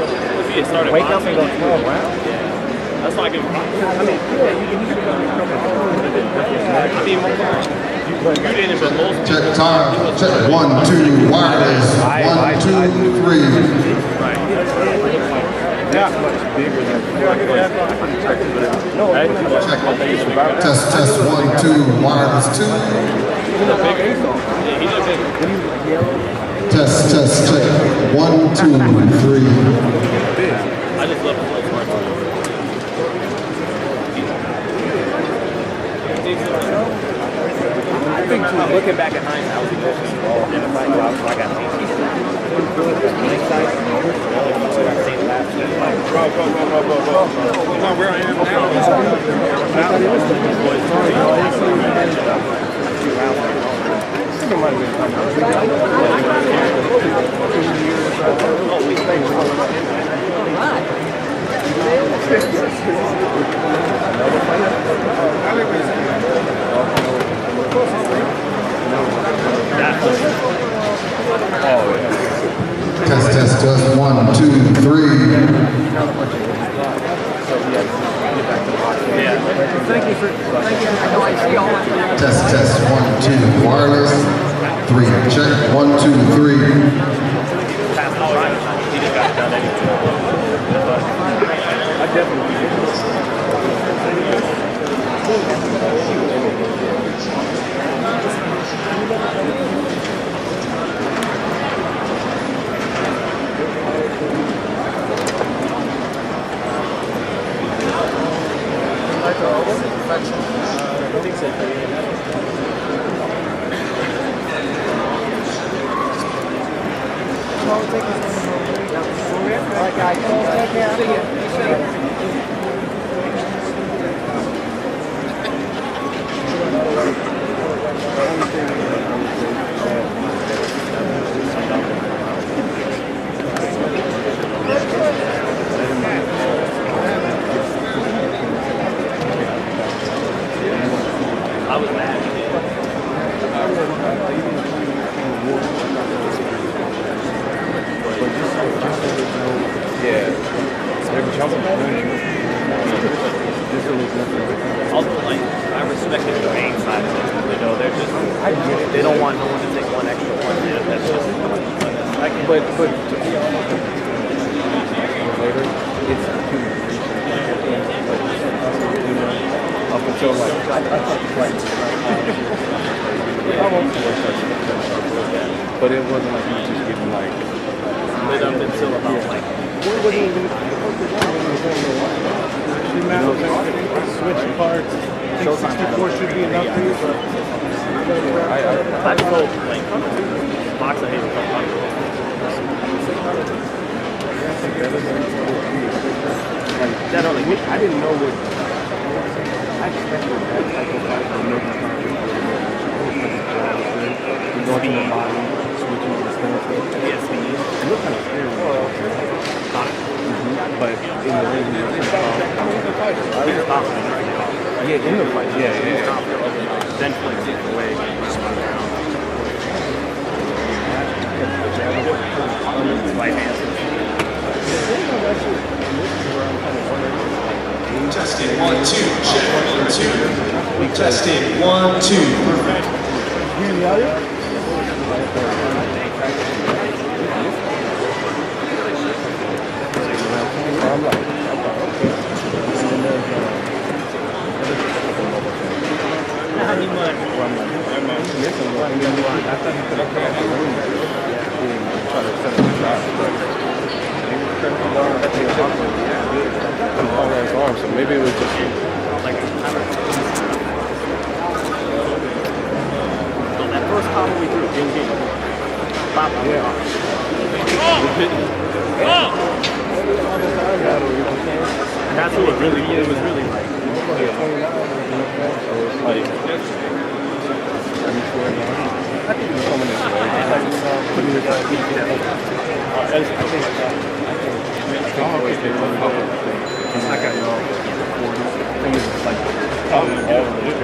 If he had started wake up and go 12 rounds? That's why I give him props. I mean, yeah, you can I mean, you didn't, but most Check time. Check 1, 2, wireless. 1, 2, 3. Right. That's much bigger than Check. Test 1, 2, wireless 2. Test, check. 1, 2, 3. I just love the smart. I think looking back at hindsight, I was emotionally involved in the fight. I got hindsight. Bro. Not where I am Test 1, 2, 3. Test 1, 2, wireless 3. Check 1, 2, 3. But it wasn't like he was just getting like lit up until about like switch parts. 64 should be enough for you, but I told like box of hate like, I didn't know what I expected that type of fight to make going to the body, switching to the stance. Yes, it looked kind of scary. But in the ring, he was confident right now. Yeah, in the fight. Yeah. Then flips it away. Right hand. Testing 1, 2, check 1, 2. Testing 1, 2. Perfect. Hear the audio? So maybe it was just like so that first combo we threw, ding. That's what it was really like. I think it's coming this way. I got no 40. I think it's like probably all of it.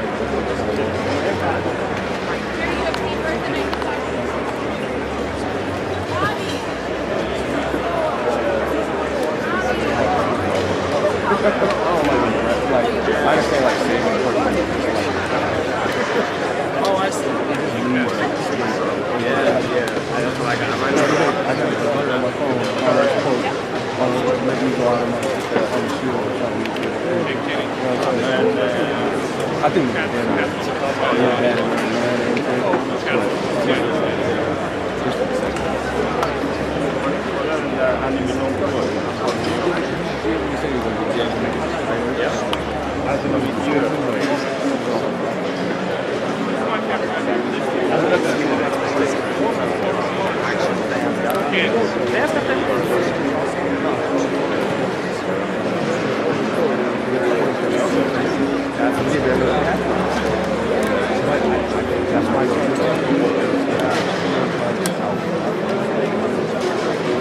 I understand like saving for Oh, I see. Yeah. That's what I got. I got it on my phone. Let me go out on the shoe or something. I think I didn't even know what. I was going to be beautiful. That's my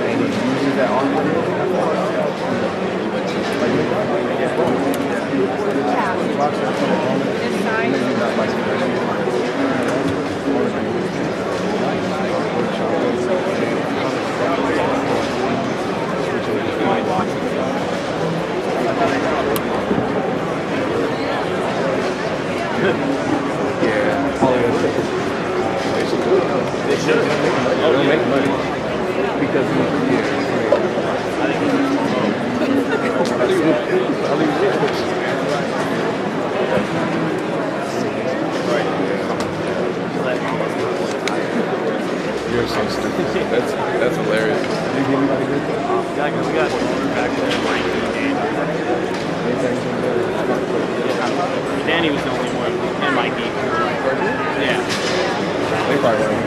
and he uses that on They should. They'll make money because you're so stupid. That's hilarious. Did you give anybody good? Yeah, we got back to 19 games. Danny was the only one in my heat. Yeah. They probably were.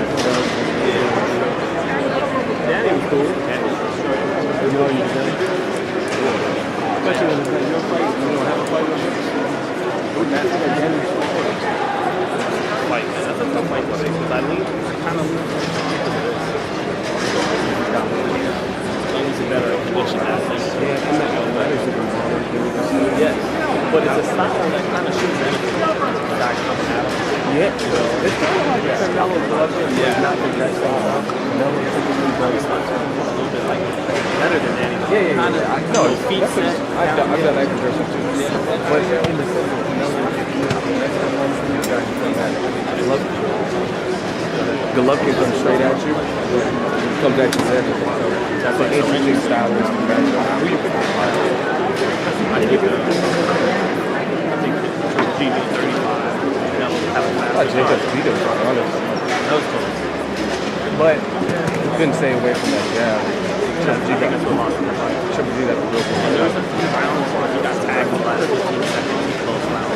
Danny was cool. You know you did. Especially when it's your fight, you don't have a fight with him. That's like Danny's Like, that's a tough fight for me because I kind of he's a better condition athlete. Yes, but it's a style that kind of shoots anything. Guy coming at him. Yeah, it's kind of like Canelo Glover. Yeah. Not the best style. Canelo typically does A little bit like better than anything. Yeah. No, his feet set. I've done that comparison too. But in the sense of Canelo, Golovkin comes straight at you. Comes at you there. That's an interesting style. Who you pick? I think GB 35. Jacob beat him, honest. That was close. But you couldn't stay away from that. Yeah. I think that's what lost him. Triple G, that's a real And there was a few rounds where he got tagged the last 15 seconds. Close round.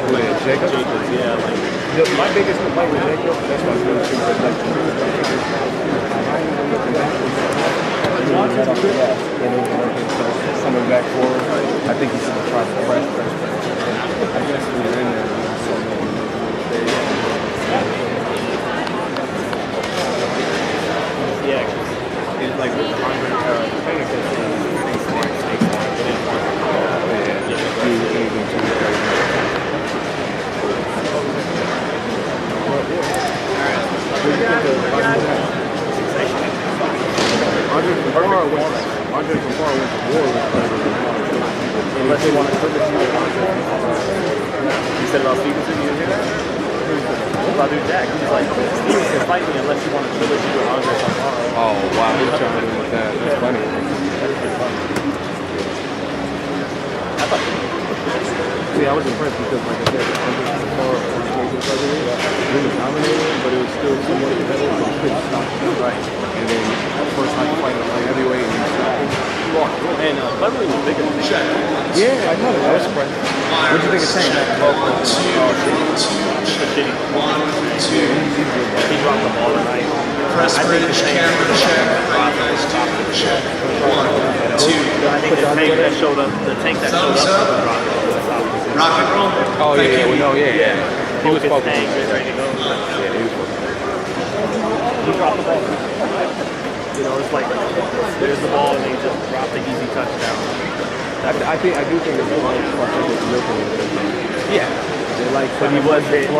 Who is Jacob? Jacob, yeah, like. My biggest complaint with Jacob, that's my favorite thing. Like, coming back forward, I think he's going to try to press. I guess we were in there. Yeah, it's like with the 100 Andre from far went to war with unless they want to put it to you. You said about Stevenson, you didn't hear that? About dude Jack, he's like, Stevenson can fight me unless you want to trilogy with Andre from far. Oh, wow, he's trying to do with that. That's funny. See, I was impressed because, like I said, Andre from far was really dominating, but it was still somewhat competitive, so he couldn't stop him. Right. And then, first time fighting like heavyweight, and he stopped him. And Beverly was bigger than Shaq. Yeah, I know that. I was surprised. What do you think of Tank? He dropped the ball tonight. Press bridge, camera check, guys, check. 1, 2. I think the tank that showed up, Thumbs up. Rock and roll. Oh, Thank yeah, you. we know, yeah. He was focused. Tank, ready to go. Yeah, he was focused. He dropped the ball. You know, it's like there's the ball and they just drop the easy touchdown. I do think it's a lot of looking. Yeah. Like, But he was hit.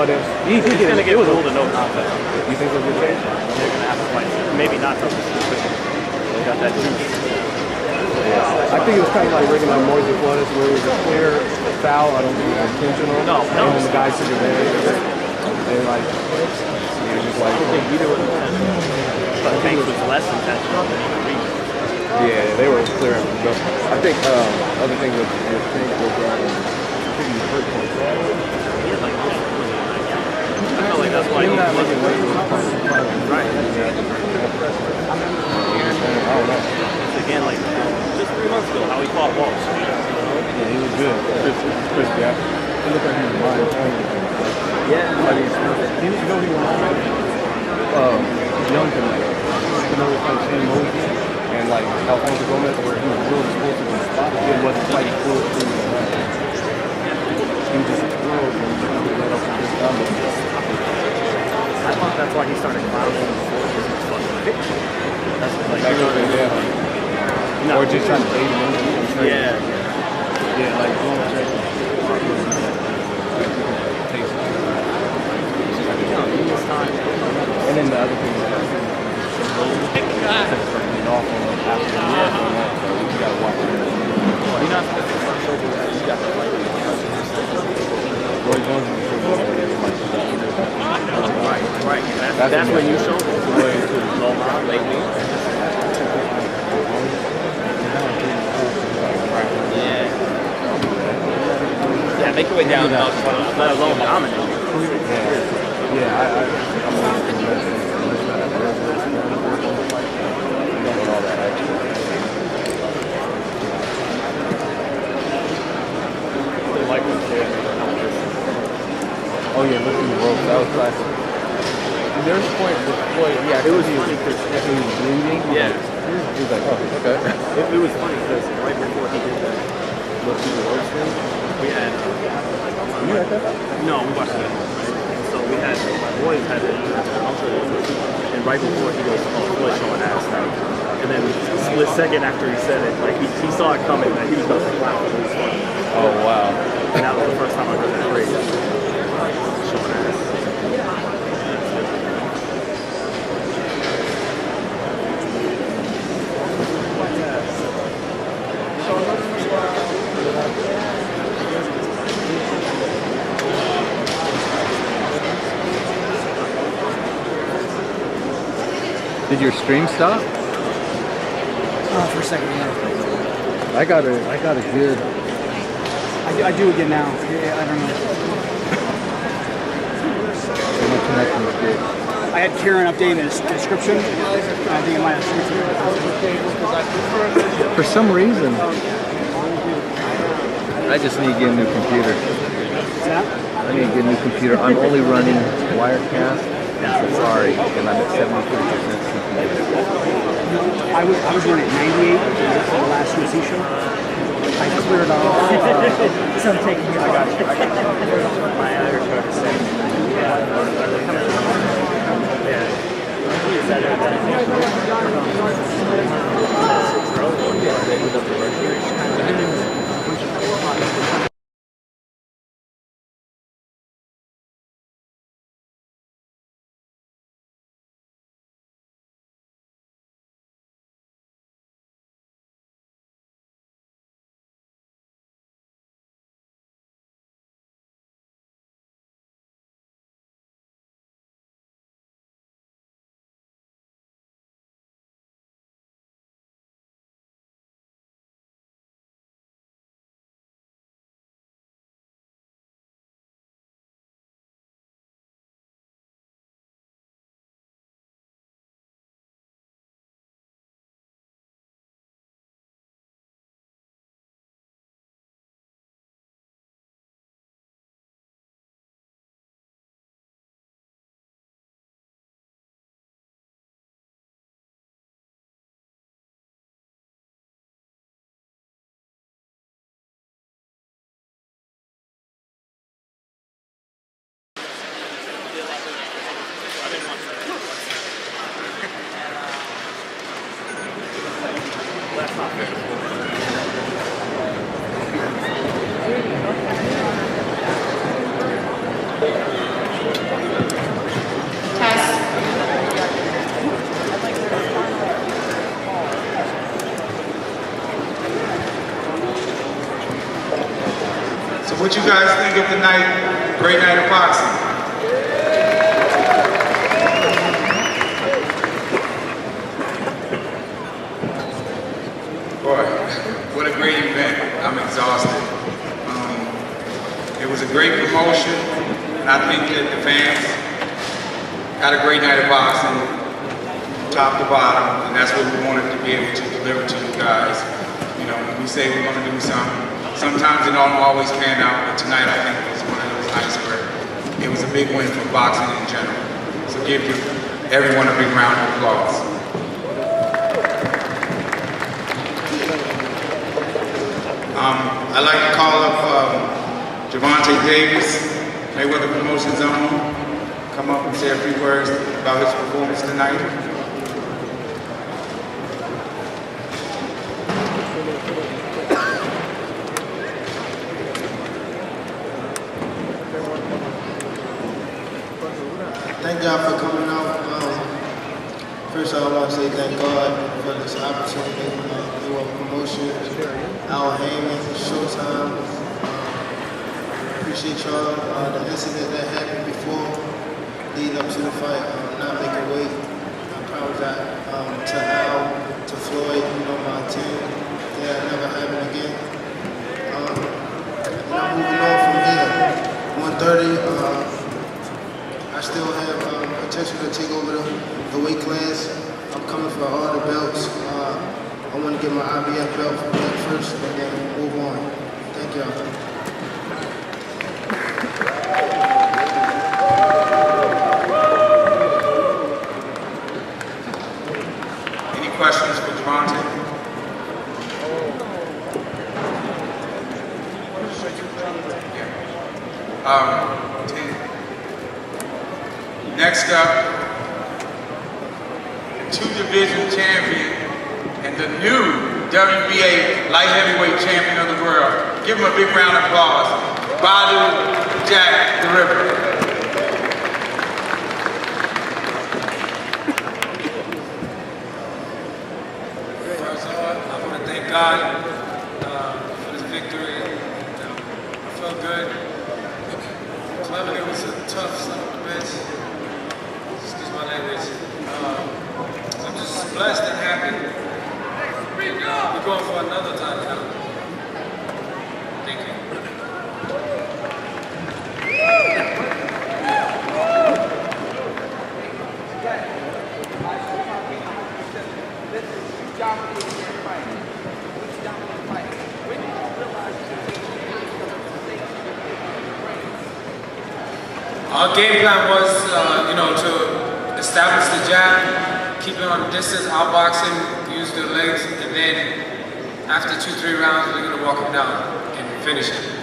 He's gonna get ruled a no contest. You think it's a good change? They're gonna have to fight. Maybe not touch. They got that juice. I think think it was kind of like rigging on Moises Flores, where it was a clear foul. I don't think it was intentional. No. And then the guy took advantage of it. And like, just like, I don't think either was intentional. But Tank was less intentional than Reed. yeah, they were clear. But I think other thing with Tank was I think he hurt himself. He had like I felt like that's why he was looking right. I don't know. Again, like just 3 months ago, how he fought Walsh. Yeah, he was good. Chris, yeah. He looked like he was lying. Yeah. I mean, he was young to like, you know, it's like Shane Moses and like Alfonso Gomez, where he was really supposed to be spotted. It wasn't like full through the line. He was just thrilled and he let off his gun. I thought that's why he started clowning before because he was fucking bitch. That's like, That could have been, yeah. no, Or just trying to bait him in. yeah. Yeah, like going check. And then the other thing is that off on them after the year on that, so you gotta watch it. You're not supposed to start showing that. You got to fight. Roy Jones is Right. That's when you show them. Loma lately. Yeah, make your way down. Let alone dominate. Yeah, I'm all that extra. Like oh yeah, lifting the ropes. That was classic. There's a point with Floyd. Yeah, it was funny because he was bleeding. Yeah. He was like, oh, okay. It was funny because right before he did that lifting the ropes thing, we had. You had that? No, we watched it. So we had my boys had it, and right before he goes, oh, Floyd showing ass now. And then a split second after he said it, like he saw it coming that he was about to clown. It was funny. Oh wow. And that was the first time I heard that phrase. Showing ass. Did your stream stop? For a second, yeah. I got a good. I do again now. Yeah, I don't know. My connection was good. I had Kieran updating the description. I think it might have switched. For some reason, I just need to get a new computer. I need to get a new computer. I'm only running Wirecast and Safari, and I'm at 73% CPU. I was running at 98 for the last UC show. I cleared off. So I'm taking you. I got you. My other card is 70. That's not fair. what you guys think of the night, great night of boxing? Boy, what a great event. I'm exhausted. It was a great promotion, and I think that the fans had a great night of boxing, top to bottom, and that's what we wanted to be able to deliver to you guys. You know, when we say we're going to do something, sometimes it don't always pan out, but tonight I think was one of those nights where it was a big win for boxing in general. So give everyone a big round of applause. I'd like to call up Gervonta Davis, Mayweather Promotions owner, come up and say a few words about his performance tonight. Thank y'all for coming out. First of all, I want to say thank God for this opportunity. Mayweather Promotions, Al Heyman, Showtime. Appreciate y'all. The incident that happened before, leading up to the fight, not making weight. I promise that to Al, to Floyd, my team, that never happen again. And I'm moving on from here. 130. I still have potential to take over the weight class. I'm coming for all the belts. I want to get my IBF belt first and then move on. Thank y'all. Any questions for Gervonta? Next up, the two-division champion and the new WBA light heavyweight champion of the world. Give him a big round of applause. Badu Jack the Ripper. First of all, I want to thank God for this victory. I felt good. Cleveland was a tough son of a bitch. Excuse my language. I'm just blessed and happy. We're going for another title now. Thank you. Our game plan was, to establish the jab, keep it on distance, outboxing, use the legs, and then after 2-3 rounds, we're gonna walk him down and finish it.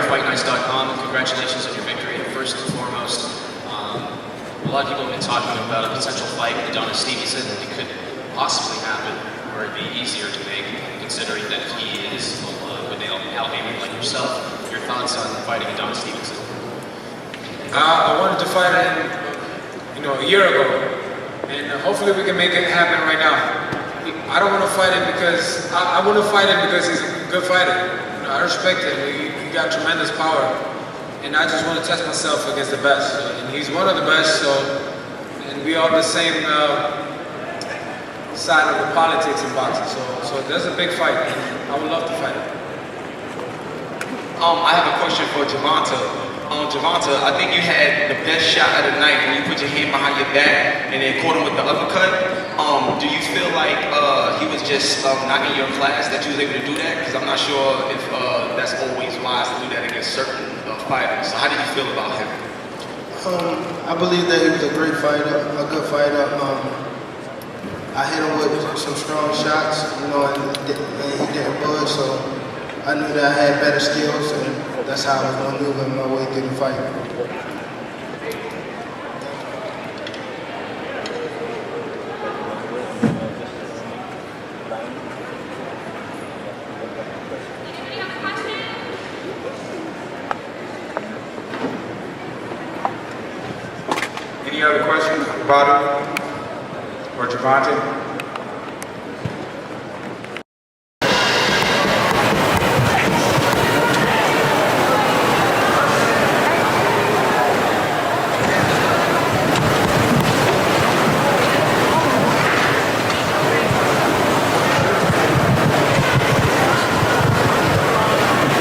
FightNice.com, congratulations on your victory. First and foremost, a lot of people have been talking about a potential fight with Adonis Stevenson. It could possibly happen, or it'd be easier to make, considering that he is with Al Heyman like yourself. Your thoughts on fighting Adonis Stevenson? I wanted to fight him, a year ago, and hopefully we can make it happen right now. I don't want to fight him because I want to fight him because he's a good fighter. I respect him. He got tremendous power, and I just want to test myself against the best. And he's one of the best. And we are the same side of the politics in boxing. So there's a big fight, and I would love to fight him. I have a question for Gervonta. Gervonta, I think you had the best shot of the night when you put your hand behind your back and then caught him with the uppercut. Do you feel like he was just not in your class that you was able to do that? Because I'm not sure if that's always wise to do that against certain fighters. So how did you feel about him? I believe that he was a great fighter, a good fighter. I hit him with some strong shots, and he didn't budge. So I knew that I had better skills, and that's how I was going to move my way through the fight. Any other questions, Bobby or Javante?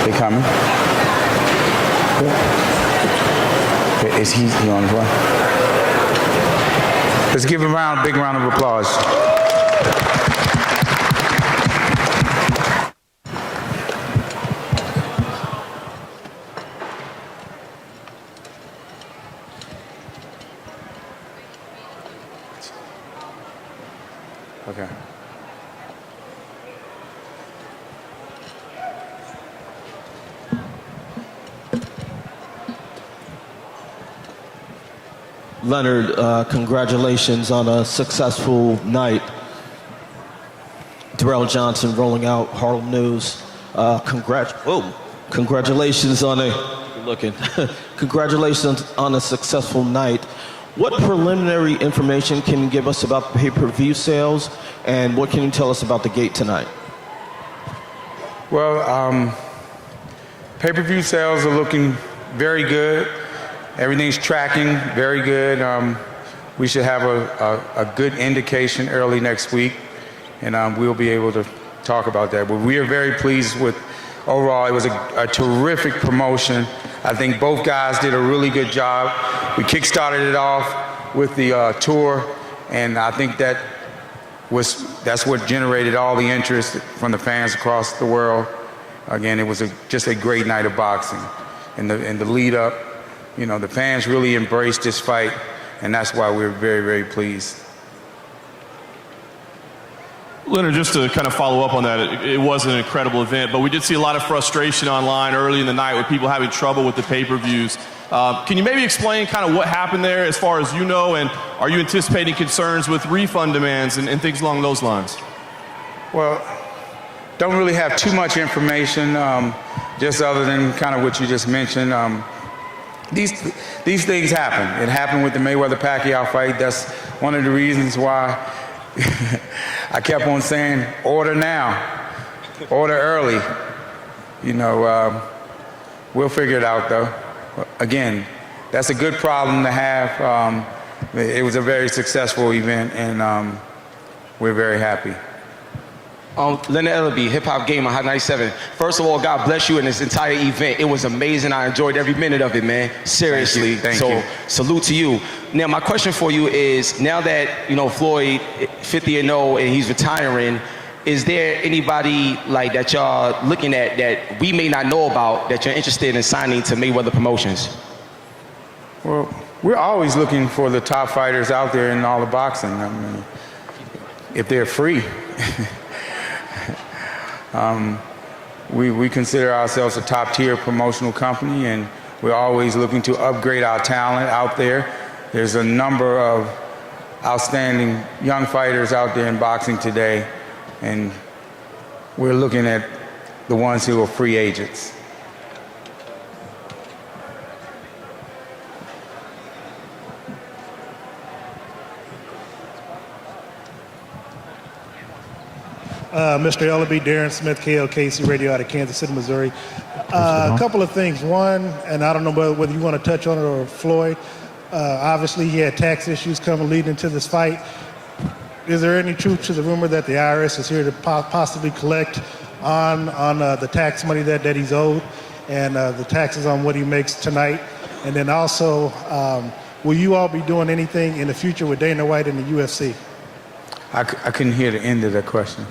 They coming? Okay, is he on his way? Let's give him a big round of applause. Okay. Leonard, congratulations on a successful night. Darrell Johnson rolling out Harlem News. Congratulations on congratulations on a successful night. What preliminary information can you give us about the pay-per-view sales, and what can you tell us about the gate tonight? Well, pay-per-view sales are looking very good. Everything's tracking very good. We should have a good indication early next week, and we'll be able to talk about that. But we are very pleased with overall. It was a terrific promotion. I think both guys did a really good job. We kick-started it off with the tour, and I think that's what generated all the interest from the fans across the world. Again, it was just a great night of boxing. In the lead up, you know, the fans really embraced this fight, and that's why we're very, very pleased. Leonard, just to kind of follow up on that, it was an incredible event, but we did see a lot of frustration online early in the night with people having trouble with the pay-per-views. Can you maybe explain kind of what happened there as far as you know, and are you anticipating concerns with refund demands and things along those lines? Well, don't really have too much information, just other than kind of what you just mentioned. These things happen. It happened with the Mayweather-Pacquiao fight. That's one of the reasons why I kept on saying, order now, order early. You know, we'll figure it out though. Again, that's a good problem to have. It was a very successful event, and we're very happy. Leonard Ellerbe, Hip Hop Gamer, Hot 97. First of all, God bless you in this entire event. It was amazing. I enjoyed every minute of it, man. Seriously. Thank you. Salute to you. Now, my question for you is, now that, you know, Floyd 50-0 and he's retiring, is there anybody like that y'all looking at that we may not know about that you're interested in signing to Mayweather Promotions? Well, we're always looking for the top fighters out there in all of boxing. I mean, if they're free. We consider ourselves a top-tier promotional company, and we're always looking to upgrade our talent out there. There's a number of outstanding young fighters out there in boxing today, and we're looking at the ones who are free agents. Mr. Ellerbe, Darren Smith, KLKC Radio out of Kansas City, Missouri. A couple of things. One, and I don't know whether you want to touch on it or Floyd, obviously he had tax issues coming leading into this fight. Is there any truth to the rumor that the IRS is here to possibly collect on the tax money that he's owed and the taxes on what he makes tonight? And then also, will you all be doing anything in the future with Dana White and the UFC? I couldn't hear the end of that question.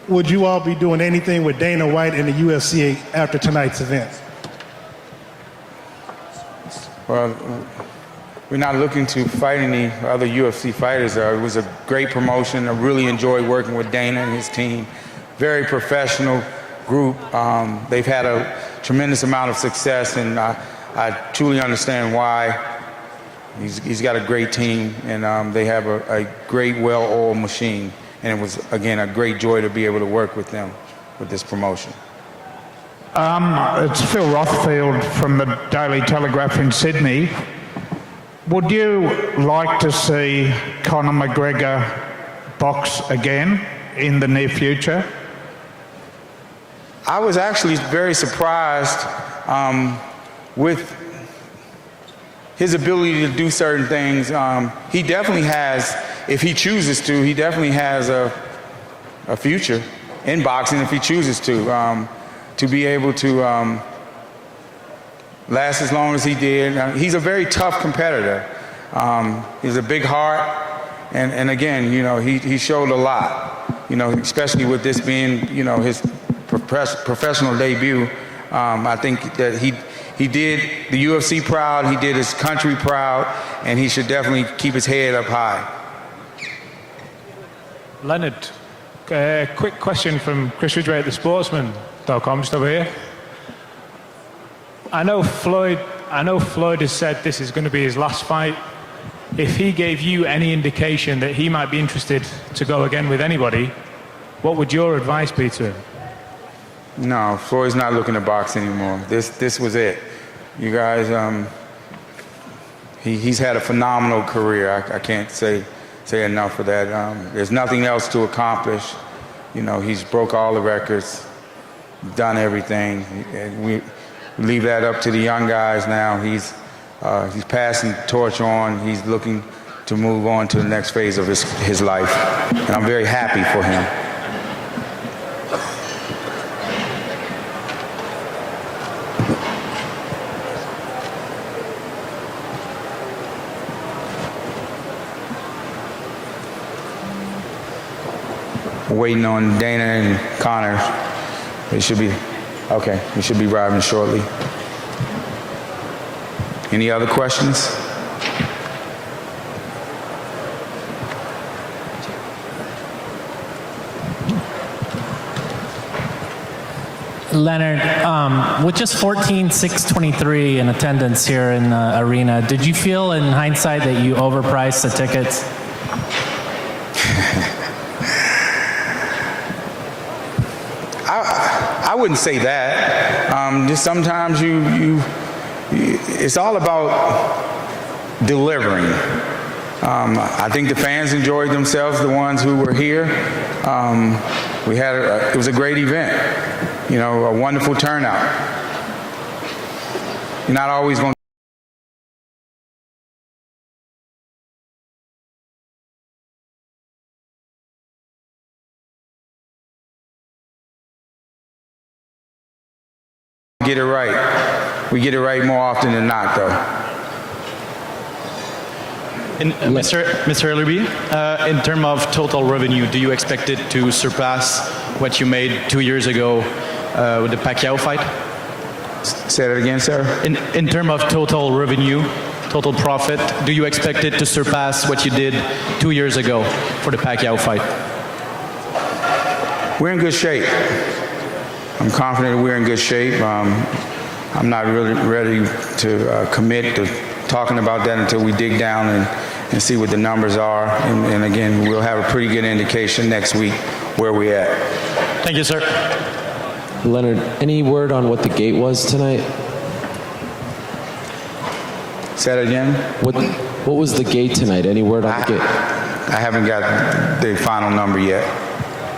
Would you all be doing anything with Dana White and the UFC after tonight's event? Well, we're not looking to fight any other UFC fighters. It was a great promotion. I really enjoyed working with Dana and his team. Very professional, group. They've had a tremendous amount of success, and I truly understand why. He's got a great team, and they have a great, well-oiled machine. And it was, again, a great joy to be able to work with them with this promotion. It's Phil Rothfield from the Daily Telegraph in Sydney. Would you like to see Conor McGregor box again in the near future? I was actually very surprised with his ability to do certain things. He definitely has, if he chooses to, he definitely has a future in boxing if he chooses to be able to last as long as he did. He's a very tough competitor. He's a big heart, and again, you know, he showed a lot, you know, especially with this being, you know, his professional debut. I think that he did the UFC proud, he did his country proud, and he should definitely keep his head up high. Leonard, quick question from Chris Ridgway at thesportsman.com, just over here. I know Floyd has said this is going to be his last fight. If he gave you any indication that he might be interested to go again with anybody, what would your advice be to him? No, Floyd's not looking to box anymore. This was it. You guys, he's had a phenomenal career. I can't say enough for that. There's nothing else to accomplish. You know, he's broke all the records, done everything. And we leave that up to the young guys now. He's passing the torch on. He's looking to move on to the next phase of his life. And I'm very happy for him. Waiting on Dana and Conor. They should be, okay, we should be arriving shortly. Any other questions? Leonard, with just 14,623 in attendance here in the arena, did you feel in hindsight that you overpriced the tickets? I wouldn't say that. Just sometimes it's all about delivering. I think the fans enjoyed themselves, the ones who were here. It was a great event, you know, a wonderful turnout. You're not always going to get it right. We get it right more often than not, though. And Mr. Ellerbe, in terms of total revenue, do you expect it to surpass what you made 2 years ago with the Pacquiao fight? Say that again, sir. In terms of total revenue, total profit, do you expect it to surpass what you did 2 years ago for the Pacquiao fight? We're in good shape. I'm confident we're in good shape. I'm not really ready to commit to talking about that until we dig down and see what the numbers are. And again, we'll have a pretty good indication next week where we're at. Thank you, sir. Leonard, any word on what the gate was tonight? Say that again? What was the gate tonight? Any word on the gate? I haven't got the final number yet.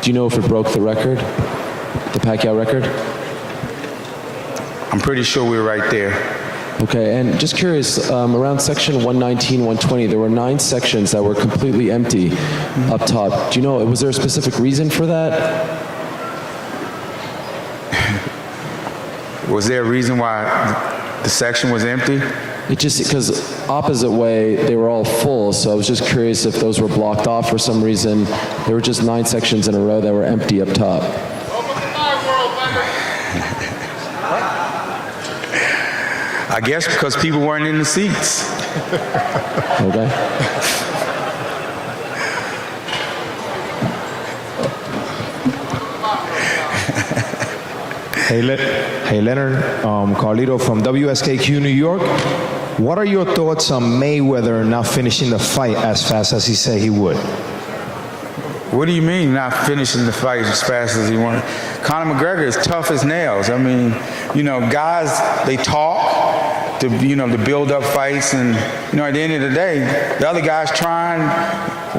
Do you know if it broke the record? The Pacquiao record? I'm pretty sure we're right there. Okay, and just curious, around section 119, 120, there were 9 sections that were completely empty up top. Do you know, was there a specific reason for that? Was there a reason why the section was empty? It just, because opposite way, they were all full, so I was just curious if those were blocked off for some reason. There were just 9 sections in a row that were empty up top. I guess because people weren't in the seats. Okay. Hey, Leonard, Carlito from WSKQ New York. What are your thoughts on Mayweather not finishing the fight as fast as he said he would? What do you mean not finishing the fight as fast as he wanted? Conor McGregor is tough as nails. I mean, you know, guys, they talk to, you know, to build up fights, and, you know, at the end of the day, the other guy's trying,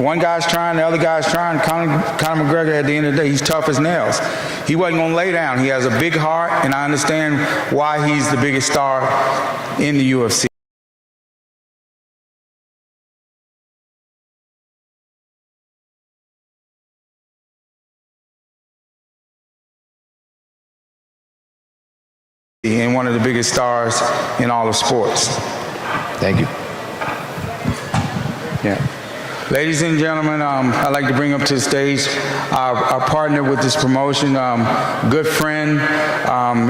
one guy's trying, the other guy's trying. Conor McGregor, at the end of the day, he's tough as nails. He wasn't going to lay down. He has a big heart, and I understand why he's the biggest star in the UFC. And one of the biggest stars in all of sports. Thank you. Yeah. Ladies and gentlemen, I'd like to bring up to the stage our partner with this promotion, good friend.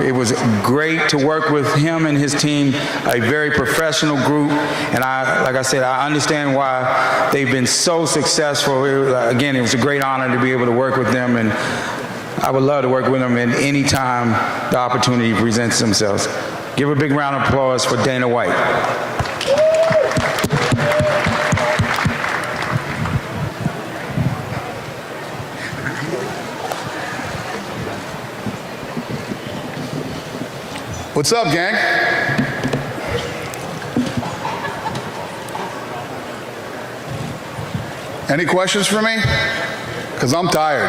It was great to work with him and his team, a very professional group. And like I said, I understand why they've been so successful. Again, it was a great honor to be able to work with them, and I would love to work with them at any time the opportunity presents themselves. Give a big round of applause for Dana White. What's up, gang? Any questions for me? Because I'm tired.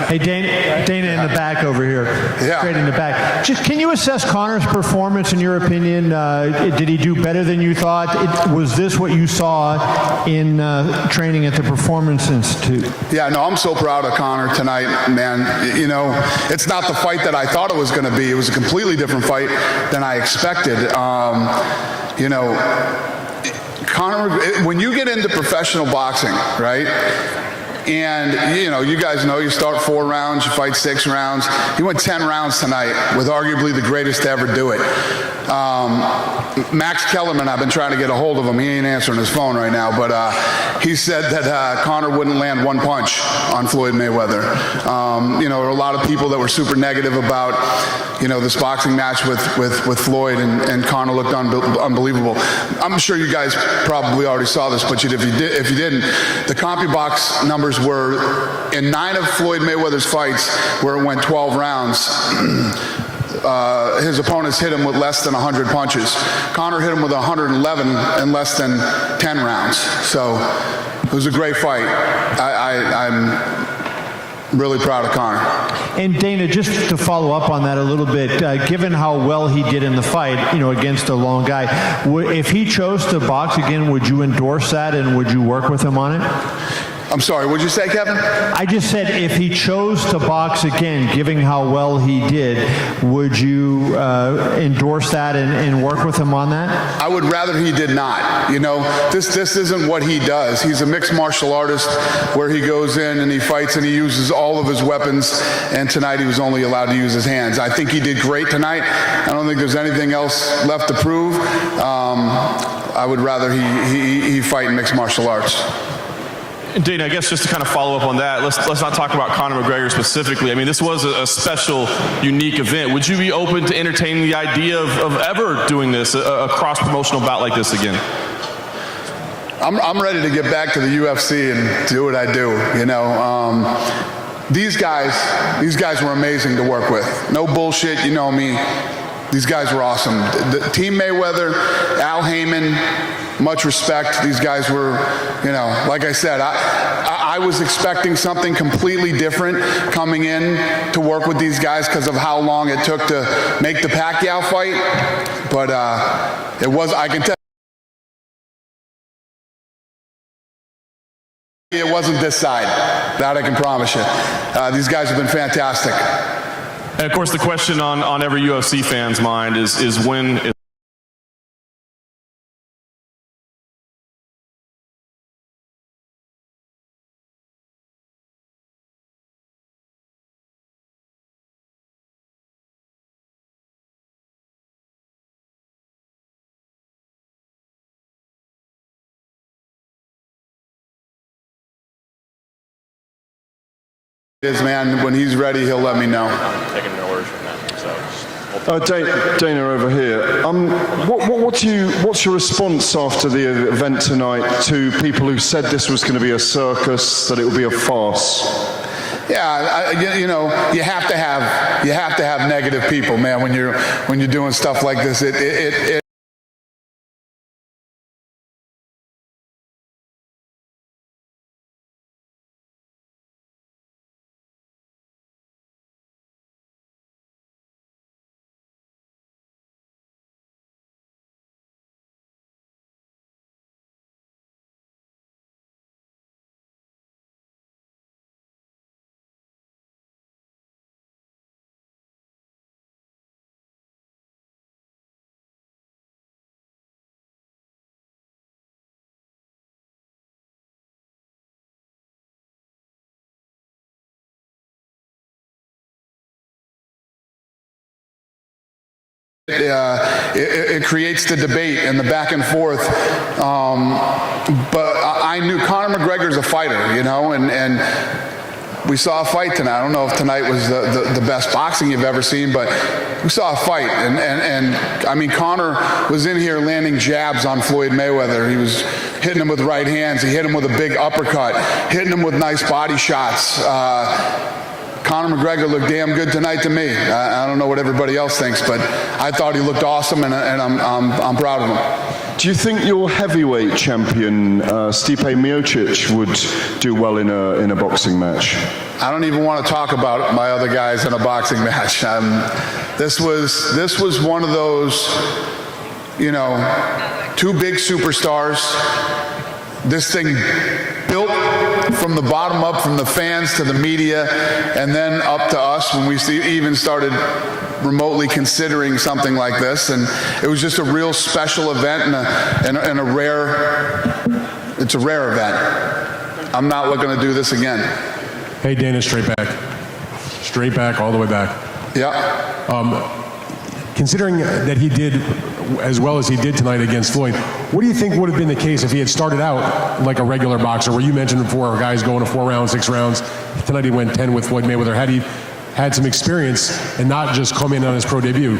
Hey, Dana in the back over here. Yeah. Straight in the back. Just, can you assess Conor's performance in your opinion? Did he do better than you thought? Was this what you saw in training at the Performance Institute? Yeah, no, I'm so proud of Conor tonight, man. You know, it's not the fight that I thought it was going to be. It was a completely different fight than I expected. You know, Conor, when you get into professional boxing, right? And, you know, you guys know you start 4 rounds, you fight 6 rounds. He went 10 rounds tonight with arguably the greatest to ever do it. Max Kellerman, I've been trying to get a hold of him. He ain't answering his phone right now, but he said that Conor wouldn't land one punch on Floyd Mayweather. You know, there were a lot of people that were super negative about, you know, this boxing match with Floyd, and Conor looked unbelievable. I'm sure you guys probably already saw this, but if you didn't, the CompuBox numbers were in 9 of Floyd Mayweather's fights where it went 12 rounds. His opponents hit him with less than 100 punches. Conor hit him with 111 in less than 10 rounds. So it was a great fight. I'm really proud of Conor. And Dana, just to follow up on that a little bit, given how well he did in the fight, you know, against a long guy, if he chose to box again, would you endorse that and would you work with him on it? I'm sorry, what'd you say, Kevin? I just said if he chose to box again, given how well he did, would you endorse that and work with him on that? I would rather he did not. You know, this isn't what he does. He's a mixed martial artist where he goes in and he fights and he uses all of his weapons, and tonight he was only allowed to use his hands. I think he did great tonight. I don't think there's anything else left to prove. I would rather he fight in mixed martial arts. And Dana, I guess just to kind of follow up on that, let's not talk about Conor McGregor specifically. I mean, this was a special, unique event. Would you be open to entertaining the idea of ever doing this, a cross-promotional bout like this again? I'm ready to get back to the UFC and do what I do. You know, these guys were amazing to work with. No bullshit, you know me. These guys were awesome. The Team Mayweather, Al Heyman, much respect. These guys were, you know, like I said, I was expecting something completely different coming in to work with these guys because of how long it took to make the Pacquiao fight. But it was, I can tell you, it wasn't this side. That I can promise you. These guys have been fantastic. And of course, the question on every UFC fan's mind is when is man, when he's ready, he'll let me know. Taking no orders from that. So. Dana over here. What's your response after the event tonight to people who said this was going to be a circus, that it would be a farce? Yeah, you know, you have to have negative people, man, when you're doing stuff like this. It creates the debate and the back and forth. But I knew Conor McGregor's a fighter, you know, and we saw a fight tonight. I don't know if tonight was the best boxing you've ever seen, but we saw a fight. And I mean, Conor was in here landing jabs on Floyd Mayweather. He was hitting him with right hands. He hit him with a big uppercut, hitting him with nice body shots. Conor McGregor looked damn good tonight to me. I don't know what everybody else thinks, but I thought he looked awesome, and I'm proud of him. Do you think your heavyweight champion Stipe Miocic would do well in a boxing match? I don't even want to talk about my other guys in a boxing match. This was one of those, you know, two big superstars. This thing built from the bottom up, from the fans to the media, and then up to us when we even started remotely considering something like this. And it was just a real special event and a rare event. I'm not looking to do this again. Hey, Dana, straight back, all the way back. Yeah. Considering that he did as well as he did tonight against Floyd, what do you think would have been the case if he had started out like a regular boxer, where you mentioned before guys going to 4 rounds, 6 rounds? Tonight he went 10 with Floyd Mayweather. Had he had some experience and not just come in on his pro debut?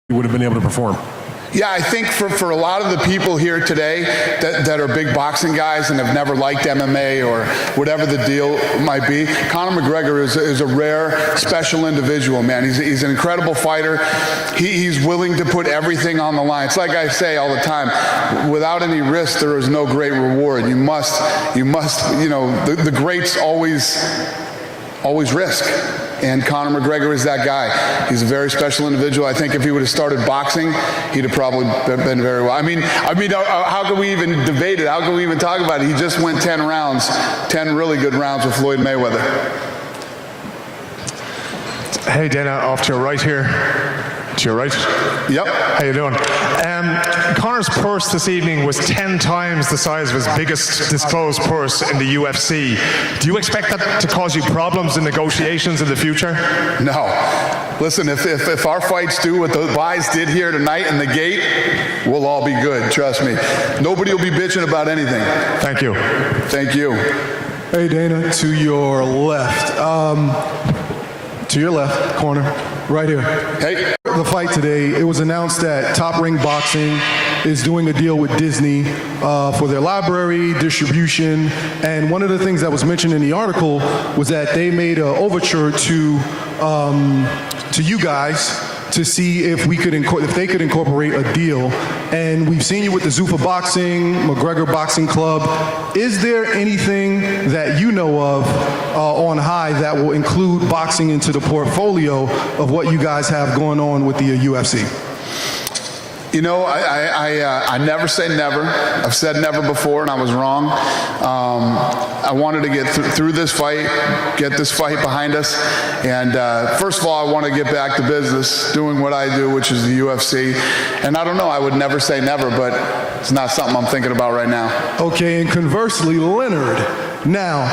He would have been able to perform. Yeah, I think for a lot of the people here today that are big boxing guys and have never liked MMA or whatever the deal might be, Conor McGregor is a rare, special individual, man. He's an incredible fighter. He's willing to put everything on the line. It's like I say all the time, without any risk, there is no great reward. You must, you know, the greats always risk. And Conor McGregor is that guy. He's a very special individual. I think if he would have started boxing, he'd have probably been very well. I mean, how can we even debate it? How can we even talk about it? He just went 10 rounds, 10 really good rounds with Floyd Mayweather. Hey, Dana, off to your right here. To your right? Yep. How you doing? Conor's purse this evening was 10 times the size of his biggest disclosed purse in the UFC. Do you expect that to cause you problems in negotiations in the future? No. Listen, if our fights do what the guys did here tonight in the gate, we'll all be good, trust me. Nobody will be bitching about anything. Thank you. Thank you. Hey, Dana, to your left. To your left, corner, right here. Hey. The fight today, it was announced that Top Ring Boxing is doing a deal with Disney for their library, distribution, and one of the things that was mentioned in the article was that they made an overture to you guys to see if they could incorporate a deal. And we've seen you with the Zuffa Boxing, McGregor Boxing Club. Is there anything that you know of on high that will include boxing into the portfolio of what you guys have going on with the UFC? You know, I never say never. I've said never before, and I was wrong. I wanted to get through this fight, get this fight behind us. And first of all, I want to get back to business, doing what I do, which is the UFC. And I don't know, I would never say never, but it's not something I'm thinking about right now. Okay, and conversely, Leonard, now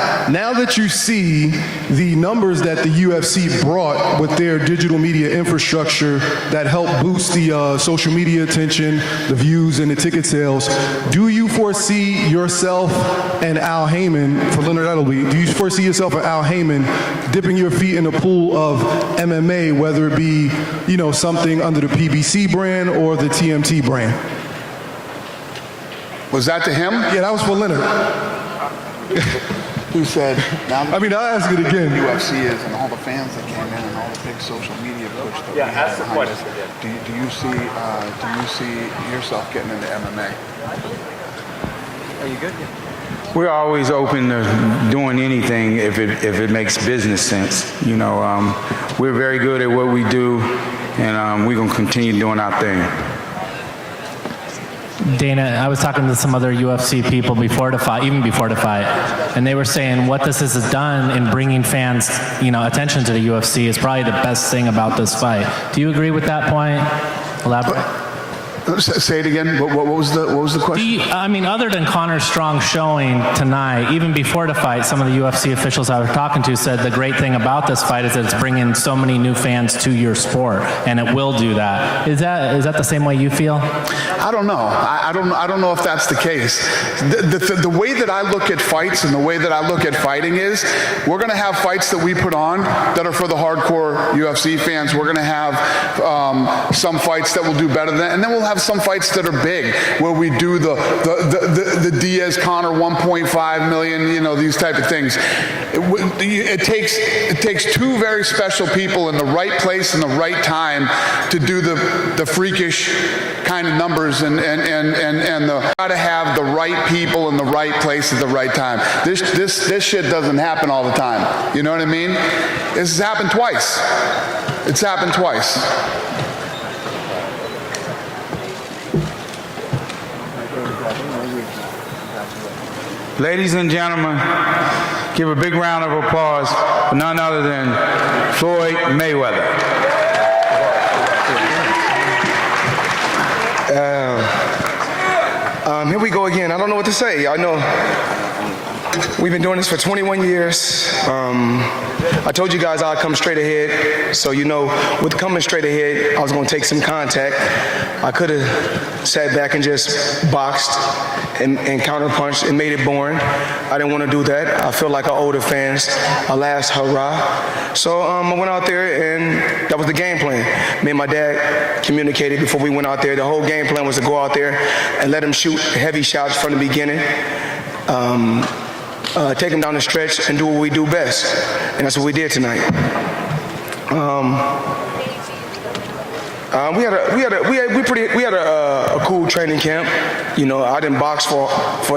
that you see the numbers that the UFC brought with their digital media infrastructure that helped boost the social media attention, the views, and the ticket sales, do you foresee yourself and Al Heyman, for Leonard Ellerbe, do you foresee yourself and Al Heyman dipping your feet in the pool of MMA, whether it be, something under the PBC brand or the TMT brand? Was that to him? Yeah, that was for Leonard. Who said? I'll ask it again. UFC is, and all the fans that came in, and all the big social media push that Yeah, ask the question again. Do you see yourself getting into MMA? Are you good? We're always open to doing anything if it makes business sense. We're very good at what we do, and we're gonna continue doing our thing. Dana, I was talking to some other UFC people before the fight, even before the fight, and they were saying what this has done in bringing fans, attention to the UFC is probably the best thing about this fight. Do you agree with that point? Elaborate. Say it again. What was the question? Other than Conor's strong showing tonight, even before the fight, some of the UFC officials I was talking to said the great thing about this fight is that it's bringing so many new fans to your sport, and it will do that. Is that the same way you feel? I don't know. I don't know if that's the case. The way that I look at fights and the way that I look at fighting is, we're going to have fights that we put on that are for the hardcore UFC fans. We're going to have some fights that will do better than, and then we'll have some fights that are big, where we do the Diaz Conor 1.5 million, these type of things. It takes two very special people in the right place and the right time to do the freakish kind of numbers, and gotta have the right people in the right place at the right time. This shit doesn't happen all the time. You know what I mean? This has happened twice. It's happened twice. Ladies and gentlemen, give a big round of applause for none other than Floyd Mayweather. Here we go again. I don't know what to say. I know we've been doing this for 21 years. I told you guys I'd come straight ahead. So, with coming straight ahead, I was going to take some contact. I could have sat back and just boxed and counterpunched and made it boring. I didn't want to do that. I feel like I owe the fans a last hurrah. So I went out there, and that was the game plan. Me and my dad communicated before we went out there. The whole game plan was to go out there and let him shoot heavy shots from the beginning. Take them down the stretch and do what we do best, and that's what we did tonight. We had a cool training camp. I didn't box for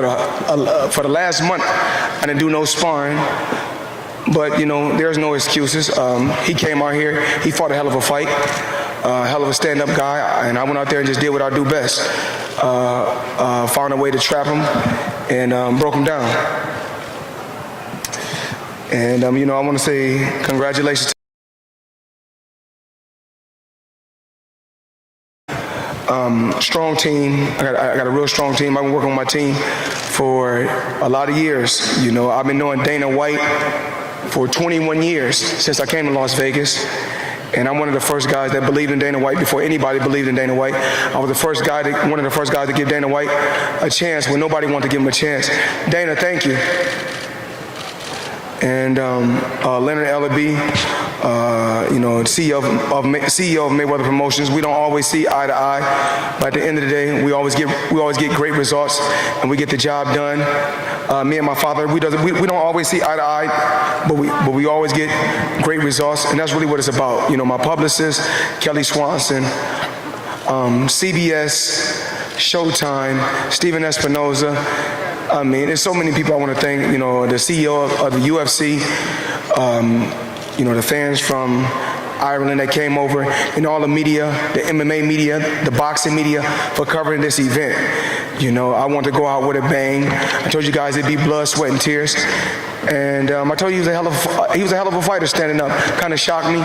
the last month. I didn't do no sparring, but there's no excuses. He came out here. He fought a hell of a fight, a hell of a stand-up guy, and I went out there and just did what I do best. Found a way to trap him and broke him down. And, I want to say congratulations to Strong team. I got a real strong team. I've been working on my team for a lot of years. You know, I've been knowing Dana White for 21 years since I came to Las Vegas. And I'm one of the first guys that believed in Dana White before anybody believed in Dana White. I was one of the first guys to give Dana White a chance when nobody wanted to give him a chance. Dana, thank you. And Leonard Ellerbe, CEO of Mayweather Promotions. We don't always see eye to eye, but at the end of the day, we always get great results, and we get the job done. Me and my father, we don't always see eye to eye, but we always get great results, and that's really what it's about. You know, my publicist, Kelly Swanson, CBS, Showtime, Steven Espinoza. I mean, there's so many people I want to thank. You know, the CEO of the UFC, the fans from Ireland that came over, and all the media, the MMA media, the boxing media, for covering this event. You know, I want to go out with a bang. I told you guys it'd be blood, sweat, and tears. And I told you he was a hell of a fighter standing up. Kind of shocked me.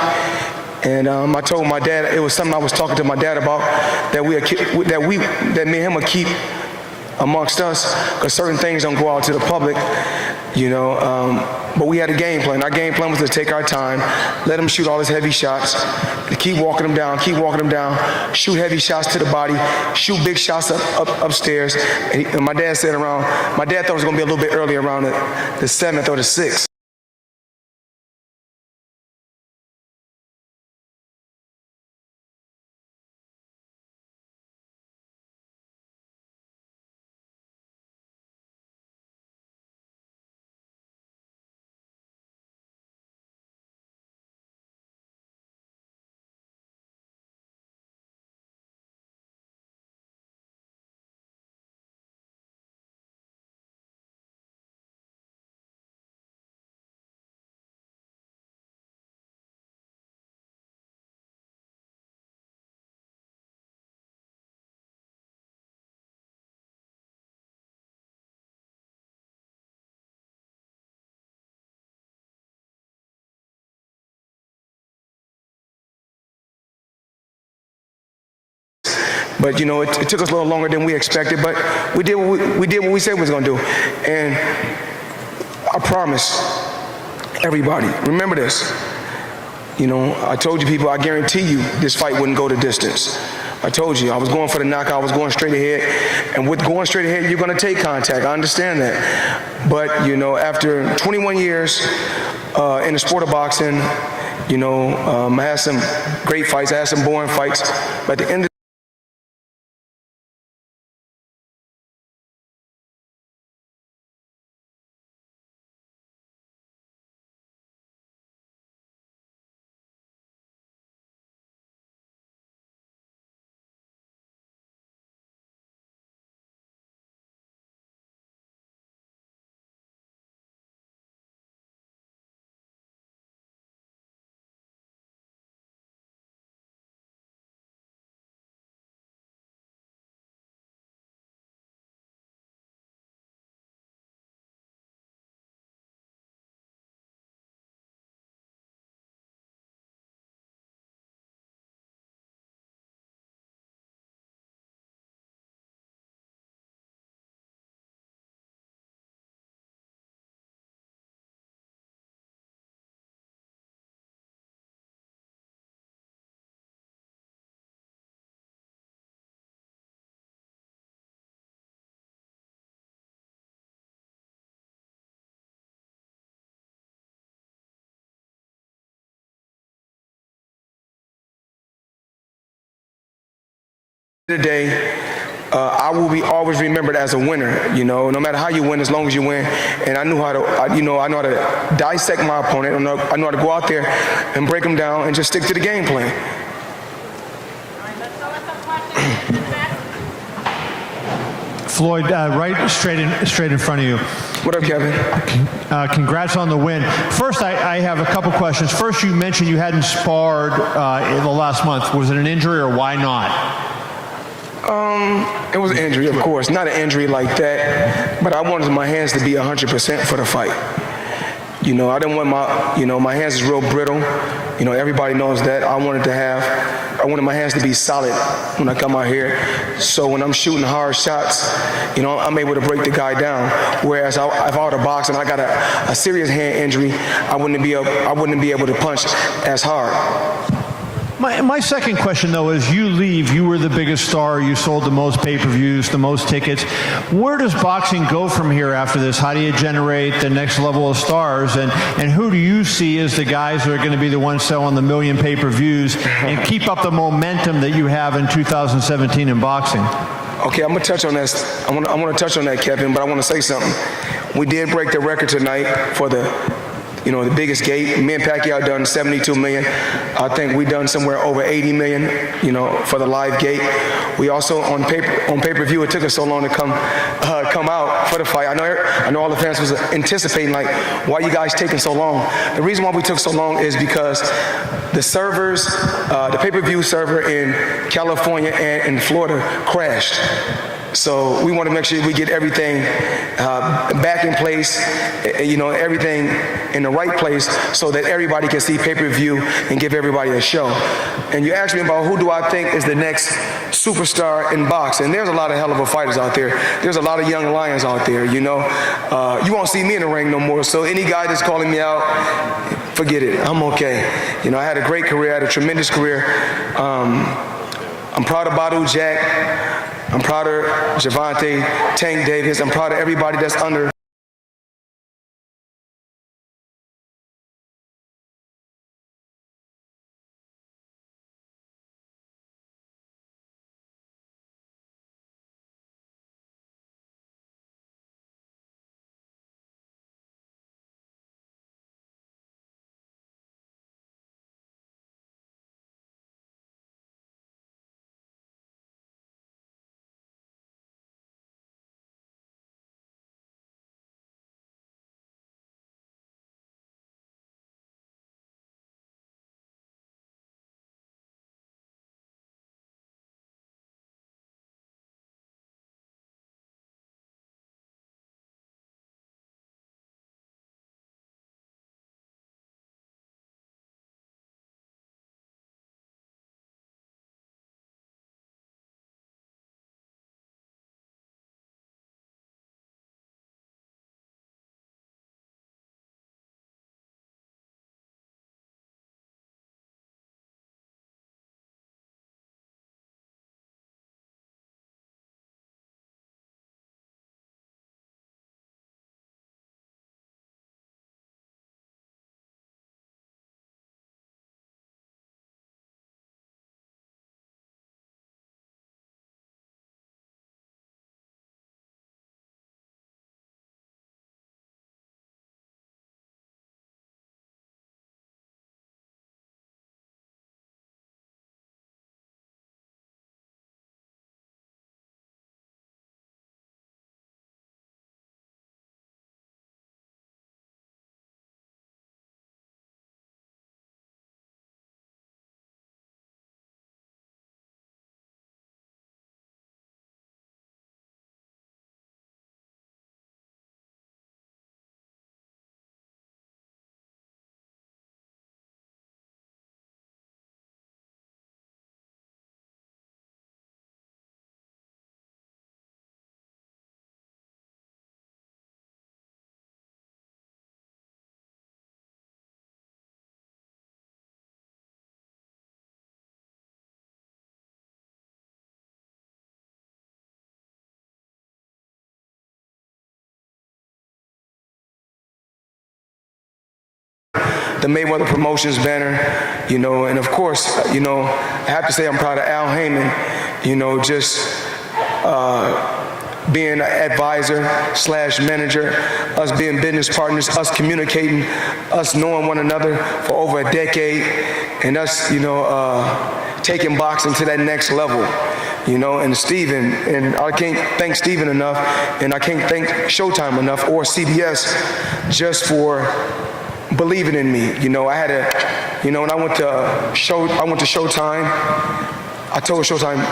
And I told my dad, it was something I was talking to my dad about, that me and him would keep amongst us, because certain things don't go out to the public, but we had a game plan. Our game plan was to take our time, let him shoot all his heavy shots, to keep walking him down, shoot heavy shots to the body, shoot big shots upstairs. And my dad thought it was going to be a little bit early, around the 7th or the 6th. But it took us a little longer than we expected. But we did what we said we was gonna do. And I promise everybody, remember this. I told you people, I guarantee you, this fight wouldn't go the distance. I told you, I was going for the knockout, I was going straight ahead. And with going straight ahead, you're gonna take contact. I understand that. But after 21 years in the sport of boxing, I had some great fights, I had some boring fights. But at the end of the day, I will be always remembered as a winner. No matter how you win, as long as you win. And I knew how to, I know how to dissect my opponent. I know how to go out there and break them down and just stick to the game plan. Floyd, right straight in front of you. What up, Kevin? Congrats on the win. First, I have a couple questions. First, you mentioned you hadn't sparred in the last month. Was it an injury, or why not? It was an injury, of course. Not an injury like that, but I wanted my hands to be 100% for the fight. You know, I didn't want my hands is real brittle. You know, everybody knows that. I wanted my hands to be solid when I come out here. So when I'm shooting hard shots, you know, I'm able to break the guy down. Whereas if I were to box and I got a serious hand injury, I wouldn't be able to punch as hard. My second question, though, is you leave, you were the biggest star, you sold the most pay-per-views, the most tickets. Where does boxing go from here after this? How do you generate the next level of stars? And who do you see as the guys who are going to be the ones selling the million pay-per-views and keep up the momentum that you have in 2017 in boxing? Okay, I'm going to touch on that. I want to touch on that, Kevin, but I want to say something. We did break the record tonight for the biggest gate. Me and Pacquiao done 72 million. I think we done somewhere over 80 million, for the live gate. We also on pay-per-view. It took us so long to come out for the fight. I know all the fans was anticipating, like, why you guys taking so long? The reason why we took so long is because the servers, the pay-per-view server in California and in Florida crashed. So we want to make sure we get everything back in place, everything in the right place so that everybody can see pay-per-view and give everybody a show. And you asked me about who do I think is the next superstar in boxing. There's a lot of hell of a fighters out there. There's a lot of young lions out there, you won't see me in the ring no more. So any guy that's calling me out, forget it. I'm okay. I had a great career. I had a tremendous career. I'm proud of Badu Jack. I'm proud of Javante, Tank Davis. I'm proud of everybody that's under. The Mayweather Promotions banner, and of course, I have to say I'm proud of Al Heyman, just being an advisor / manager, us being business partners, us communicating, us knowing one another for over a decade, and us, taking boxing to that next level. And Steven, and I can't thank Steven enough, and I can't thank Showtime enough or CBS just for believing in me. I had when I went to Showtime, I told Showtime,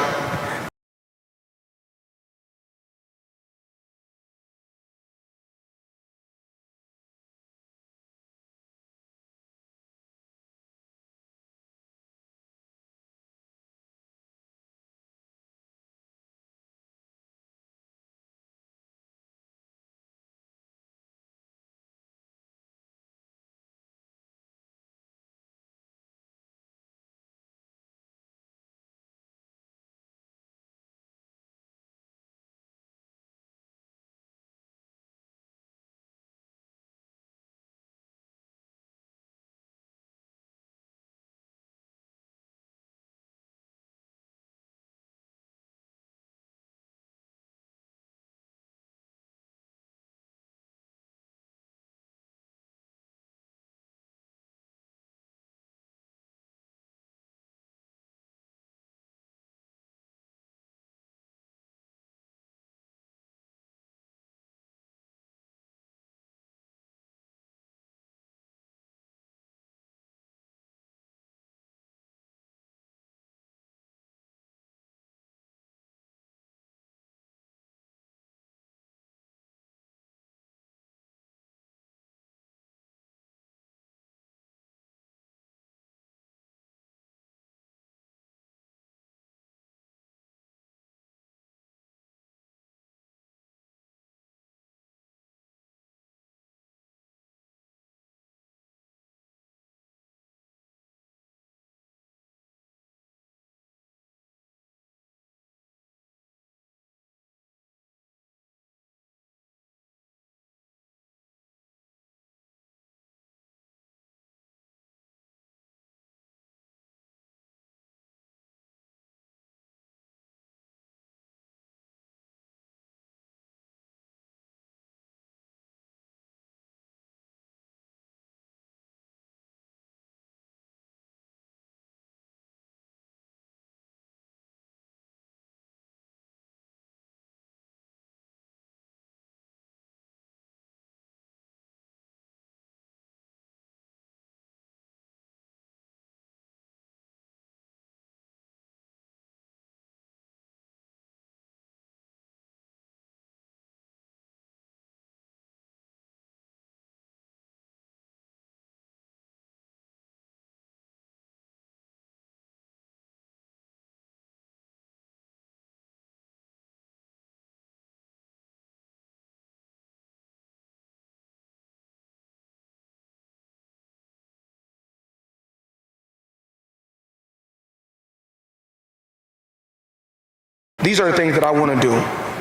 these are the things that I want to do.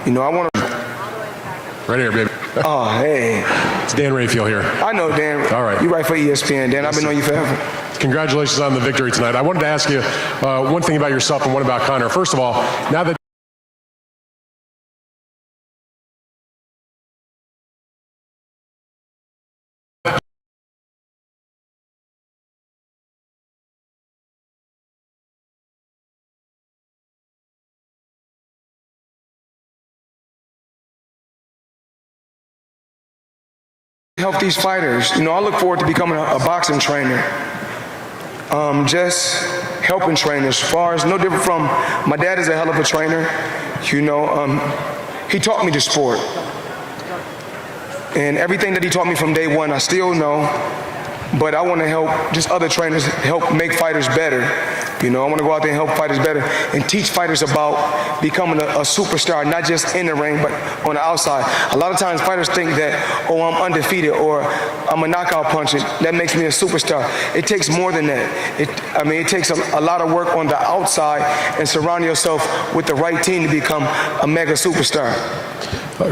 You know, I want to. Right here, baby. Oh, hey. It's Dan Rayfield here. I know, Dan. All right. You write for ESPN, Dan. I've been on you forever. Congratulations on the victory tonight. I wanted to ask you one thing about yourself and one about Conor. First of all, now that help these fighters. You know, I look forward to becoming a boxing trainer. Just helping trainers. As far as no different from my dad is a hell of a trainer. You know, he taught me the sport, and everything that he taught me from day one, I still know. But I want to help just other trainers help make fighters better. You know, I want to go out there and help fighters better and teach fighters about becoming a superstar, not just in the ring, but on the outside. A lot of times fighters think that, oh, I'm undefeated or I'm a knockout puncher. That makes me a superstar. It takes more than that. It takes a lot of work on the outside and surround yourself with the right team to become a mega superstar.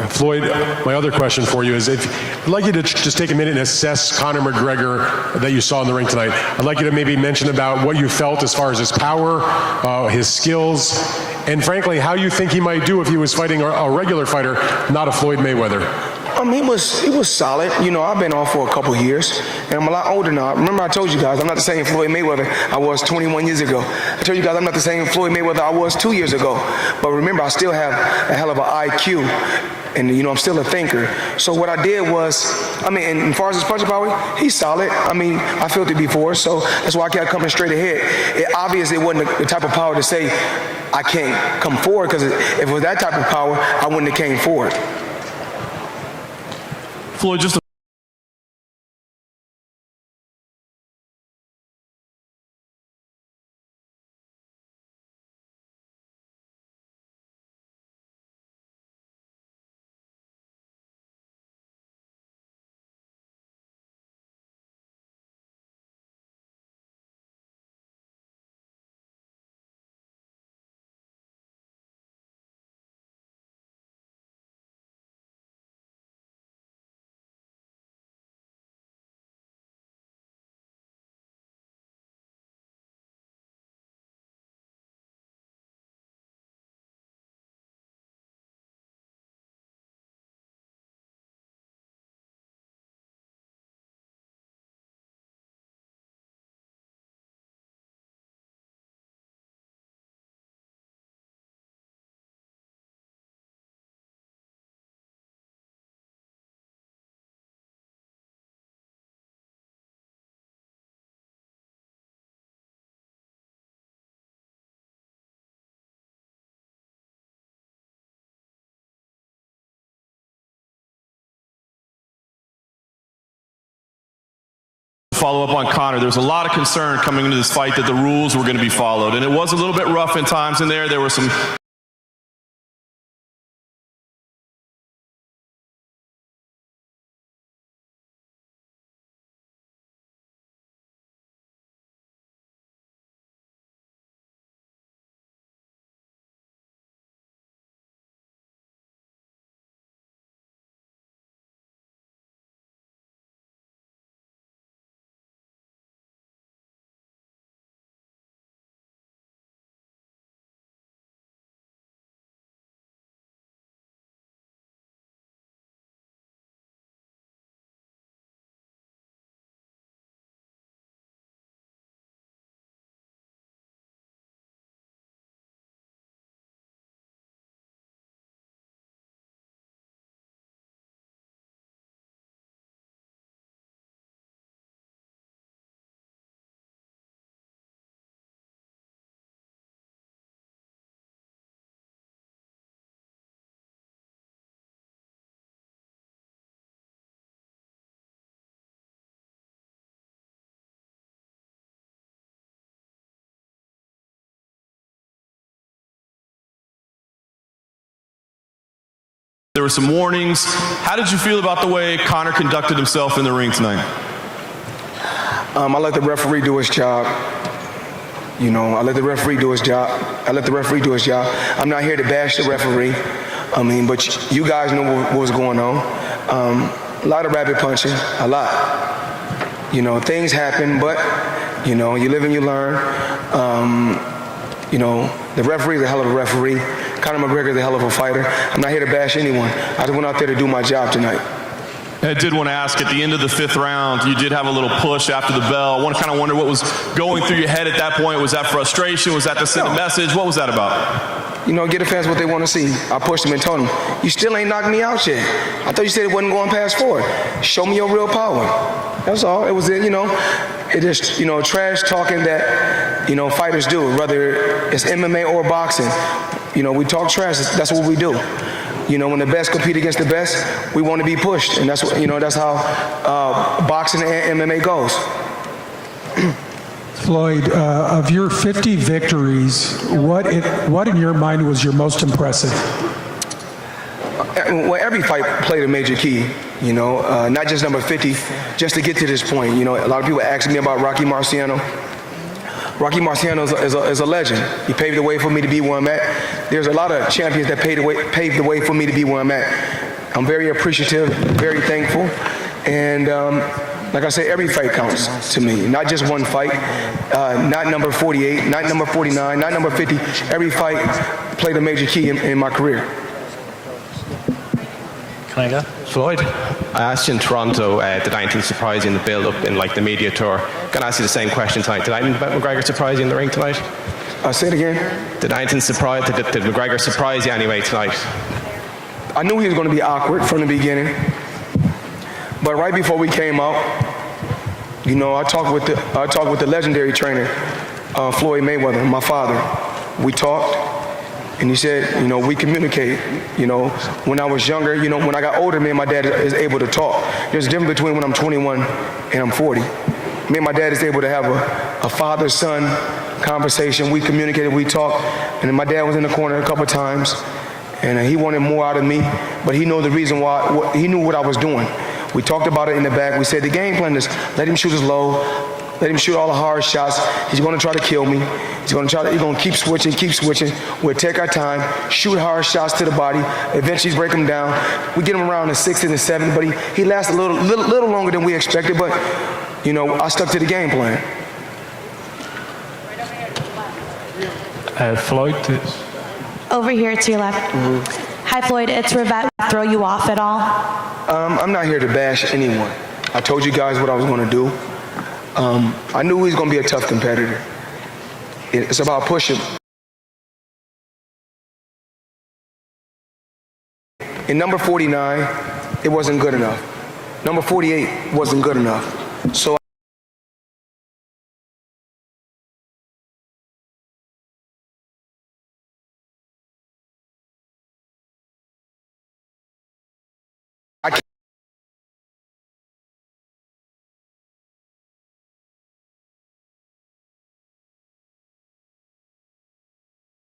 Floyd, my other question for you is, I'd like you to just take a minute and assess Conor McGregor that you saw in the ring tonight. I'd like you to maybe mention about what you felt as far as his power, his skills, and frankly, how you think he might do if he was fighting a regular fighter, not a Floyd Mayweather. He was solid. You know, I've been off for a couple of years, and I'm a lot older now. Remember I told you guys, I'm not the same Floyd Mayweather I was 21 years ago. I told you guys I'm not the same Floyd Mayweather I was 2 years ago. But remember, I still have a hell of an IQ, and, you know, I'm still a thinker. So what I did was, and as far as his punching power, he's solid. I felt it before, so that's why I kept coming straight ahead. It obviously wasn't the type of power to say I can't come forward, because if it was that type of power, I wouldn't have came forward. Floyd, just follow up on Conor. There was a lot of concern coming into this fight that the rules were going to be followed, and it was a little bit rough in times in there. There were some there were some warnings. How did you feel about the way Conor conducted himself in the ring tonight? I let the referee do his job. You know, I let the referee do his job. I'm not here to bash the referee. I mean, but you guys know what was going on. A lot of rabbit punching, a lot. You know, things happen, but, you know, you live and you learn. You know, the referee's a hell of a referee. Conor McGregor's a hell of a fighter. I'm not here to bash anyone. I just went out there to do my job tonight. I did want to ask, at the end of the 5th round, you did have a little push after the bell. I want to kind of wonder what was going through your head at that point. Was that frustration? Was that to send a message? What was that about? You know, give the fans what they want to see. I pushed them and told them, you still ain't knocked me out yet. I thought you said it wasn't going past 4. Show me your real power. That's all. It was, you know, it is, you know, trash talking that, you know, fighters do, whether it's MMA or boxing. You know, we talk trash. That's what we do. You know, when the best compete against the best, we want to be pushed, and that's what, you know, that's how boxing and MMA goes. Floyd, of your 50 victories, what in your mind was your most impressive? Well, every fight played a major key. You know, not just number 50, just to get to this point. You know, a lot of people ask me about Rocky Marciano. Rocky Marciano is a legend. He paved the way for me to be where I'm at. There's a lot of champions that paved the way for me to be where I'm at. I'm very appreciative, very thankful, and like I said, every fight counts to me. Not just one fight, not number 48, not number 49, not number 50. Every fight played a major key in my career. Can I go? Floyd, I asked you in Toronto, did anything surprise you in the build-up in like the media tour? I'm going to ask you the same question tonight. Did anything about McGregor surprise you in the ring tonight? Say it again. Did anything surprise? Did McGregor surprise you anyway tonight? I knew he was going to be awkward from the beginning, but right before we came out, you know, I talked with the legendary trainer, Floyd Mayweather, my father. We talked. And he said, you know, we communicate. You know, when I was younger, you know, when I got older, me and my dad is able to talk. There's a difference between when I'm 21 and I'm 40. Me and my dad is able to have a father-son conversation. We communicated, we talked. And then my dad was in the corner a couple of times, and he wanted more out of me, but he knew the reason why. He knew what I was doing. We talked about it in the back. We said the game plan is let him shoot us low, let him shoot all the hard shots. He's going to try to kill me. He's going to keep switching. We'll take our time, shoot hard shots to the body, eventually break him down. We get him around the 6th and the 7th, but he lasts a little longer than we expected, but, you know, I stuck to the game plan. Floyd? Over here to your left. Hi, Floyd. It's Rivette. Throw you off at all? I'm not here to bash anyone. I told you guys what I was going to do. I knew he was going to be a tough competitor. It's about pushing. In number 49, it wasn't good enough. Number 48 wasn't good enough. So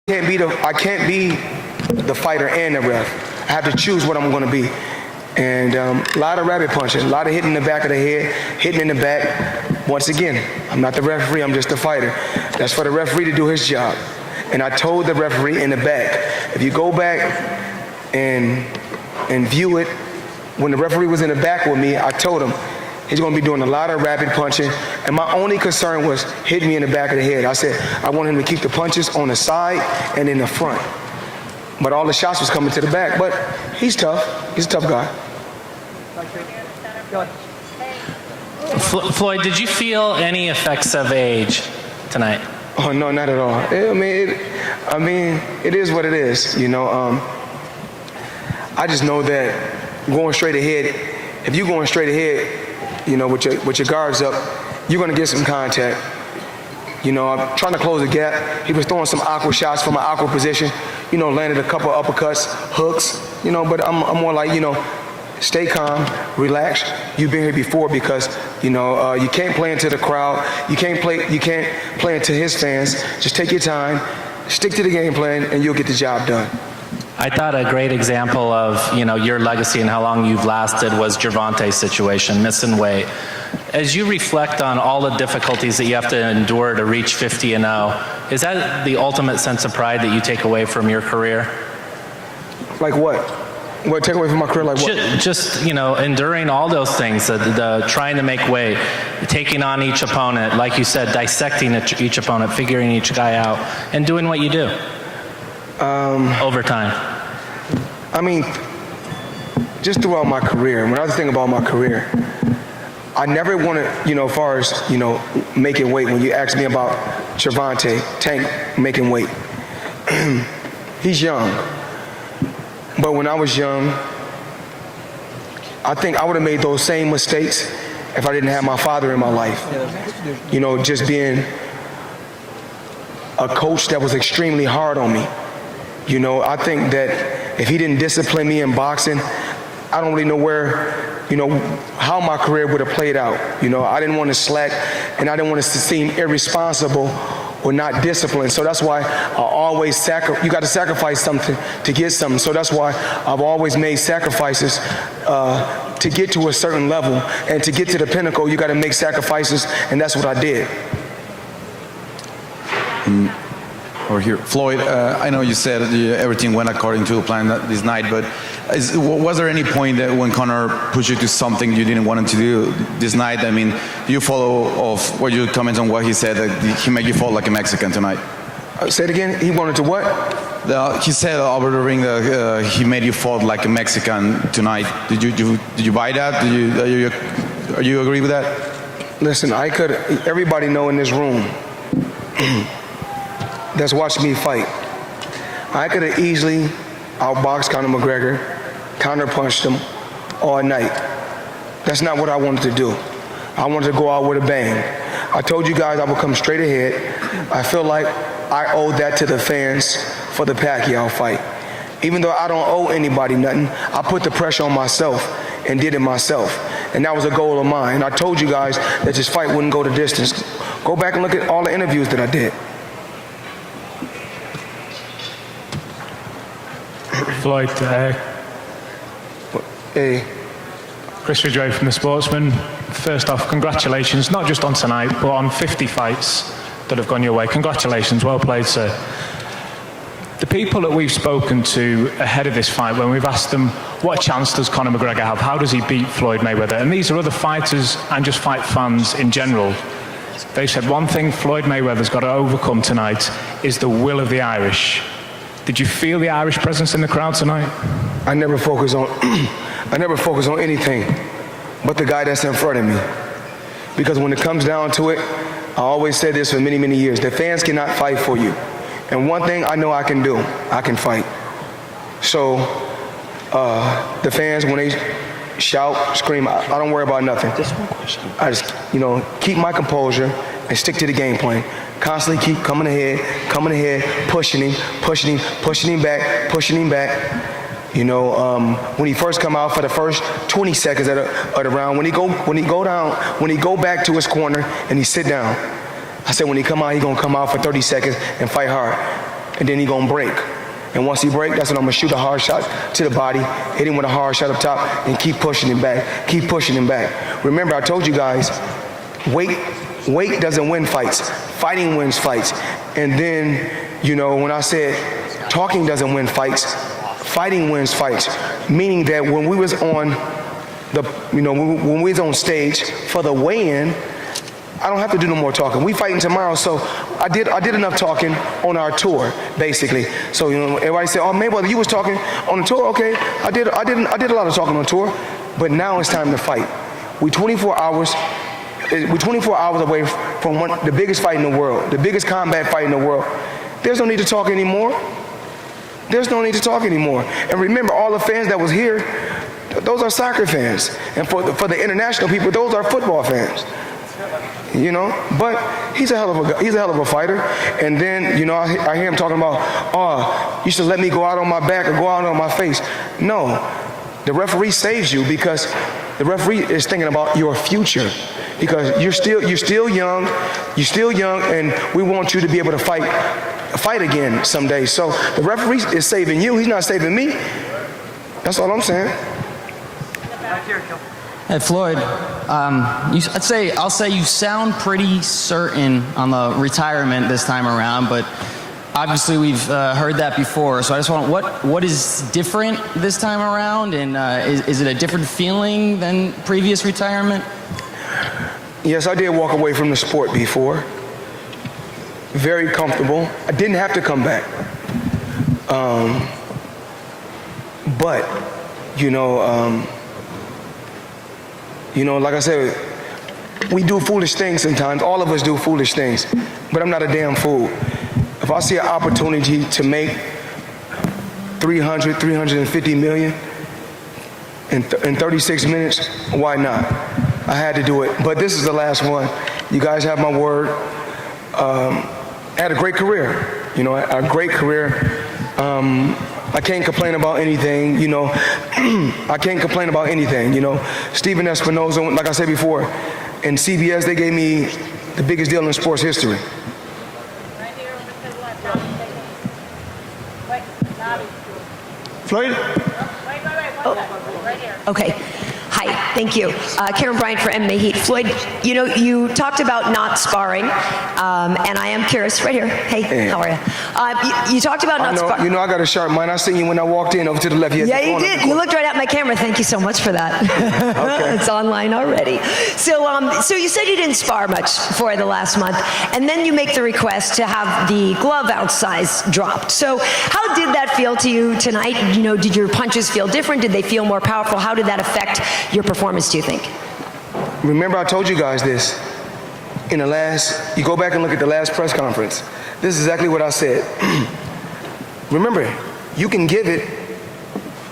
I can't be the fighter and the ref. I have to choose what I'm going to be. And a lot of rabbit punching, a lot of hitting in the back of the head, hitting in the back. Once again, I'm not the referee, I'm just the fighter. That's for the referee to do his job. And I told the referee in the back, if you go back and view it, when the referee was in the back with me, I told him, he's going to be doing a lot of rapid punching, and my only concern was hitting me in the back of the head. I said I want him to keep the punches on the side and in the front. But all the shots was coming to the back. But he's tough. He's a tough guy. Floyd, did you feel any effects of age tonight? Oh no, not at all. I mean, it is what it is. You know, I just know that going straight ahead. If you're going straight ahead, you know, with your guards up, you're going to get some contact. You know, I'm trying to close the gap. He was throwing some awkward shots from an awkward position. You know, landed a couple uppercuts, hooks. You know, but I'm more like, you know, stay calm, relax. You've been here before because, you know, you can't play into the crowd. You can't play into his fans. Just take your time, stick to the game plan, and you'll get the job done. I thought a great example of, your legacy and how long you've lasted was Gervonta's situation, missing weight. As you reflect on all the difficulties that you have to endure to reach 50-0, is that the ultimate sense of pride that you take away from your career? Like what? What take away from my career? Like what? Just enduring all those things, the trying to make weight, taking on each opponent, like you said, dissecting each opponent, figuring each guy out, and doing what you do over time. I mean, just throughout my career, when I was thinking about my career, I never wanted, as far as, making weight, when you asked me about Gervonta, Tank making weight, he's young. But when I was young, I think I would have made those same mistakes if I didn't have my father in my life. Just being a coach that was extremely hard on me. I think that if he didn't discipline me in boxing, I don't really know where, how my career would have played out. I didn't want to slack, and I didn't want to seem irresponsible or not disciplined. So that's why I always you got to sacrifice something to get something. So that's why I've always made sacrifices to get to a certain level. And to get to the pinnacle, you got to make sacrifices, and that's what I did. Over here. Floyd, I know you said everything went according to plan this night, but was there any point that when Conor pushed you to something you didn't want him to do this night? I mean, do you follow off what you comment on what he said, that he made you fall like a Mexican tonight? Say it again. He wanted to what? He said over the ring that he made you fall like a Mexican tonight. Did you buy that? Are you agree with that? Listen, everybody know in this room that's watched me fight, I could have easily outboxed Conor McGregor, counterpunched him all night. That's not what I wanted to do. I wanted to go out with a bang. I told you guys I would come straight ahead. I feel like I owe that to the fans for the Pacquiao fight. Even though I don't owe anybody nothing, I put the pressure on myself and did it myself. And that was a goal of mine. And I told you guys that this fight wouldn't go the distance. Go back and look at all the interviews that I did. Floyd, hey. Chris Ridgway from The Sportsman. First off, congratulations, not just on tonight, but on 50 fights that have gone your way. Congratulations, well played, sir. The people that we've spoken to ahead of this fight, when we've asked them, what chance does Conor McGregor have? How does he beat Floyd Mayweather? And these are other fighters and just fight fans in general. They said one thing Floyd Mayweather's got to overcome tonight is the will of the Irish. Did you feel the Irish presence in the crowd tonight? I never focus on anything but the guy that's in front of me. Because when it comes down to it, I always said this for many, many years, the fans cannot fight for you. And one thing I know I can do, I can fight. So the fans, when they shout, scream, I don't worry about nothing. Just one question. I just, keep my composure and stick to the game plan. Constantly keep coming ahead, pushing him back. When he first come out for the first 20 seconds of the round, when he go back to his corner and he sit down, I said when he come out, he gonna come out for 30 seconds and fight hard, and then he gonna break. And once he break, that's when I'm gonna shoot a hard shot to the body, hit him with a hard shot up top, and keep pushing him back. Remember, I told you guys, weight doesn't win fights. Fighting wins fights. And then, when I said talking doesn't win fights, fighting wins fights. Meaning that when we was on when we was on stage for the weigh-in, I don't have to do no more talking. We fighting tomorrow, so I did enough talking on our tour, basically. So everybody said, "Oh, Mayweather, you was talking on the tour." Okay, I did a lot of talking on tour, but now it's time to fight. We're 24 hours away from the biggest fight in the world, the biggest combat fight in the world. There's no need to talk anymore. And remember, all the fans that was here, those are soccer fans, and for the international people, those are football fans. But he's a hell of a fighter. And then I hear him talking about, oh, you should let me go out on my back or go out on my face. No, the referee saves you because the referee is thinking about your future. Because you're still young, and we want you to be able to fight fight again someday. So the referee is saving you. He's not saving me. That's all I'm saying. Hey Floyd, I'll say you sound pretty certain on the retirement this time around, but obviously we've heard that before. So I just want what is different this time around, and is it a different feeling than previous retirement? Yes, I did walk away from the sport before. Very comfortable. I didn't have to come back. But like I said, we do foolish things sometimes. All of us do foolish things. But I'm not a damn fool. If I see an opportunity to make 350 million in 36 minutes, why not? I had to do it. But this is the last one. You guys have my word. I had a great career. A great career. I can't complain about anything, I can't complain about anything, Steven Espinoza, like I said before, in CBS, they gave me the biggest deal in sports history. Floyd? Okay. Hi, thank you. Karen Bryant for MMA Heat. Floyd, you talked about not sparring, and I am curious, right here. Hey, how are you? You talked about not sparring. I got a sharp mind. I seen you when I walked in over to the left. Yeah, you did. You looked right at my camera. Thank you so much for that. Okay. It's online already. So you said you didn't spar much for the last month, and then you make the request to have the glove out size dropped. So how did that feel to you tonight? Did your punches feel different? Did they feel more powerful? How did that affect your performance, do you think? Remember, I told you guys this you go back and look at the last press conference. This is exactly what I said. Remember, you can give it,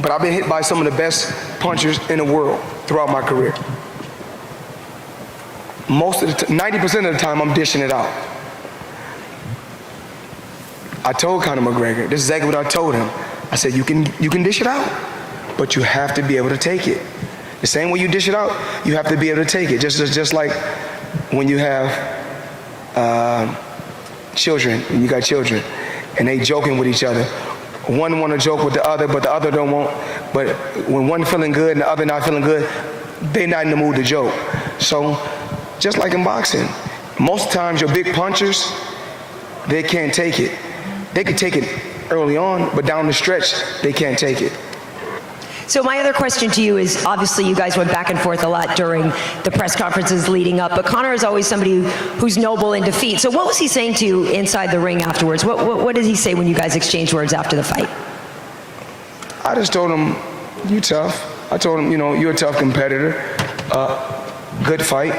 but I've been hit by some of the best punchers in the world throughout my career. 90% of the time, I'm dishing it out. I told Conor McGregor, this is exactly what I told him. I said, you can dish it out, but you have to be able to take it. The same way you dish it out, you have to be able to take it. Just like when you have children, and you got children, and they joking with each other. One want to joke with the other, but the other don't want. But when one feeling good and the other not feeling good, they not in the mood to joke. So, just like in boxing, most times your big punchers, they can't take it. They could take it early on, but down the stretch, they can't take it. So my other question to you is, obviously you guys went back and forth a lot during the press conferences leading up, but Conor is always somebody who's noble in defeat. So what was he saying to you inside the ring afterwards? What did he say when you guys exchanged words after the fight? I just told him, you tough. I told him, you're a tough competitor. Good fight.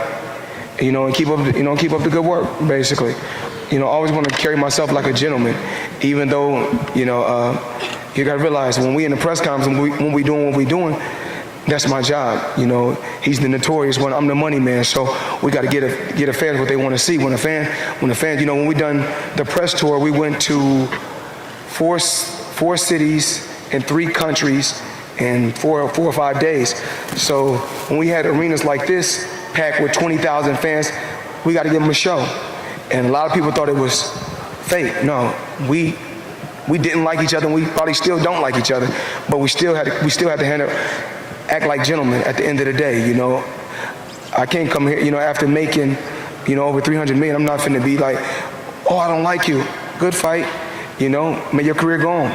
And keep up the good work, basically. I always want to carry myself like a gentleman, even though, you got to realize when we in the press conference, when we doing what we doing, that's my job. He's the notorious one. I'm the money man. So we got to get a fans what they want to see. When the fans, when we done the press tour, we went to four cities in 3 countries in 4 or 5 days. So when we had arenas like this packed with 20,000 fans, we got to give them a show. And a lot of people thought it was fake. No, we didn't like each other, and we probably still don't like each other, but we still had to act like gentlemen at the end of the day. I can't come here, after making, over 300 million. I'm not finna be like, oh, I don't like you. Good fight, may your career go on.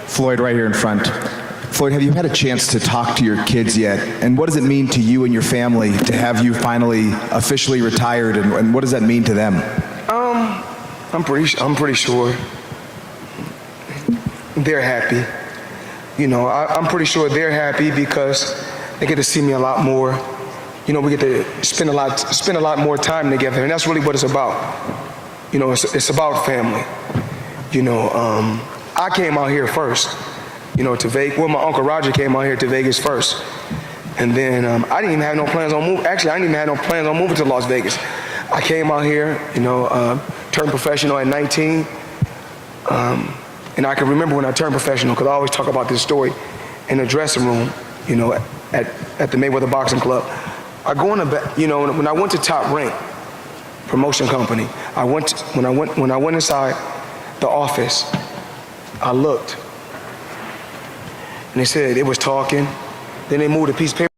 Floyd, right here in front. Floyd, have you had a chance to talk to your kids yet? And what does it mean to you and your family to have you finally officially retired, and what does that mean to them? I'm pretty sure they're happy. I'm pretty sure they're happy because they get to see me a lot more. We get to spend a lot more time together, and that's really what it's about. It's about family. I came out here first, to Vegas. Well, my Uncle Roger came out here to Vegas first, and then I didn't even have no plans on moving. Actually, I didn't even have no plans on moving to Las Vegas. I came out here, turned professional at 19. And I can remember when I turned professional, because I always talk about this story in the dressing room, at the Mayweather Boxing Club. I go in the back, when I went to Top Rank, promotion company. When I went inside the office, I looked, and they said it was talking. Then they moved a piece of paper.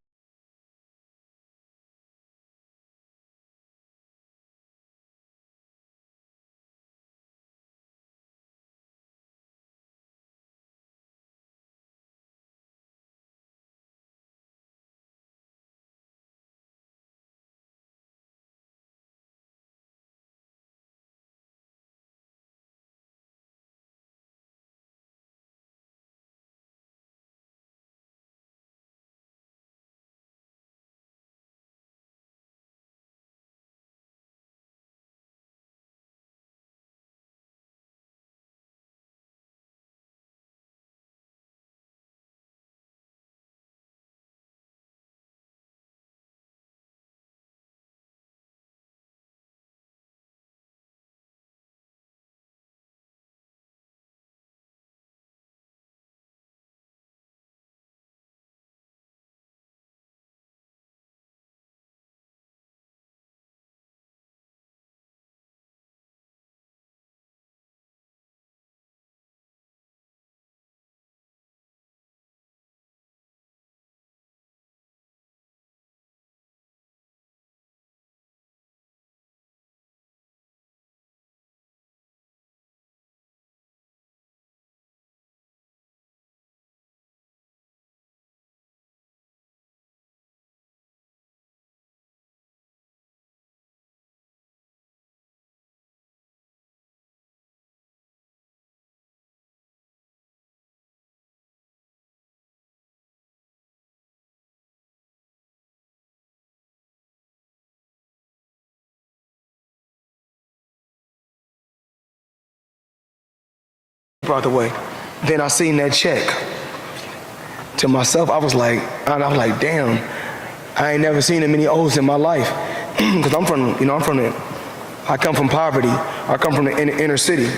Out the way. Then I seen that check. To myself, I was like, damn, I ain't never seen that many O's in my life. Because I come from poverty. I come from the inner city.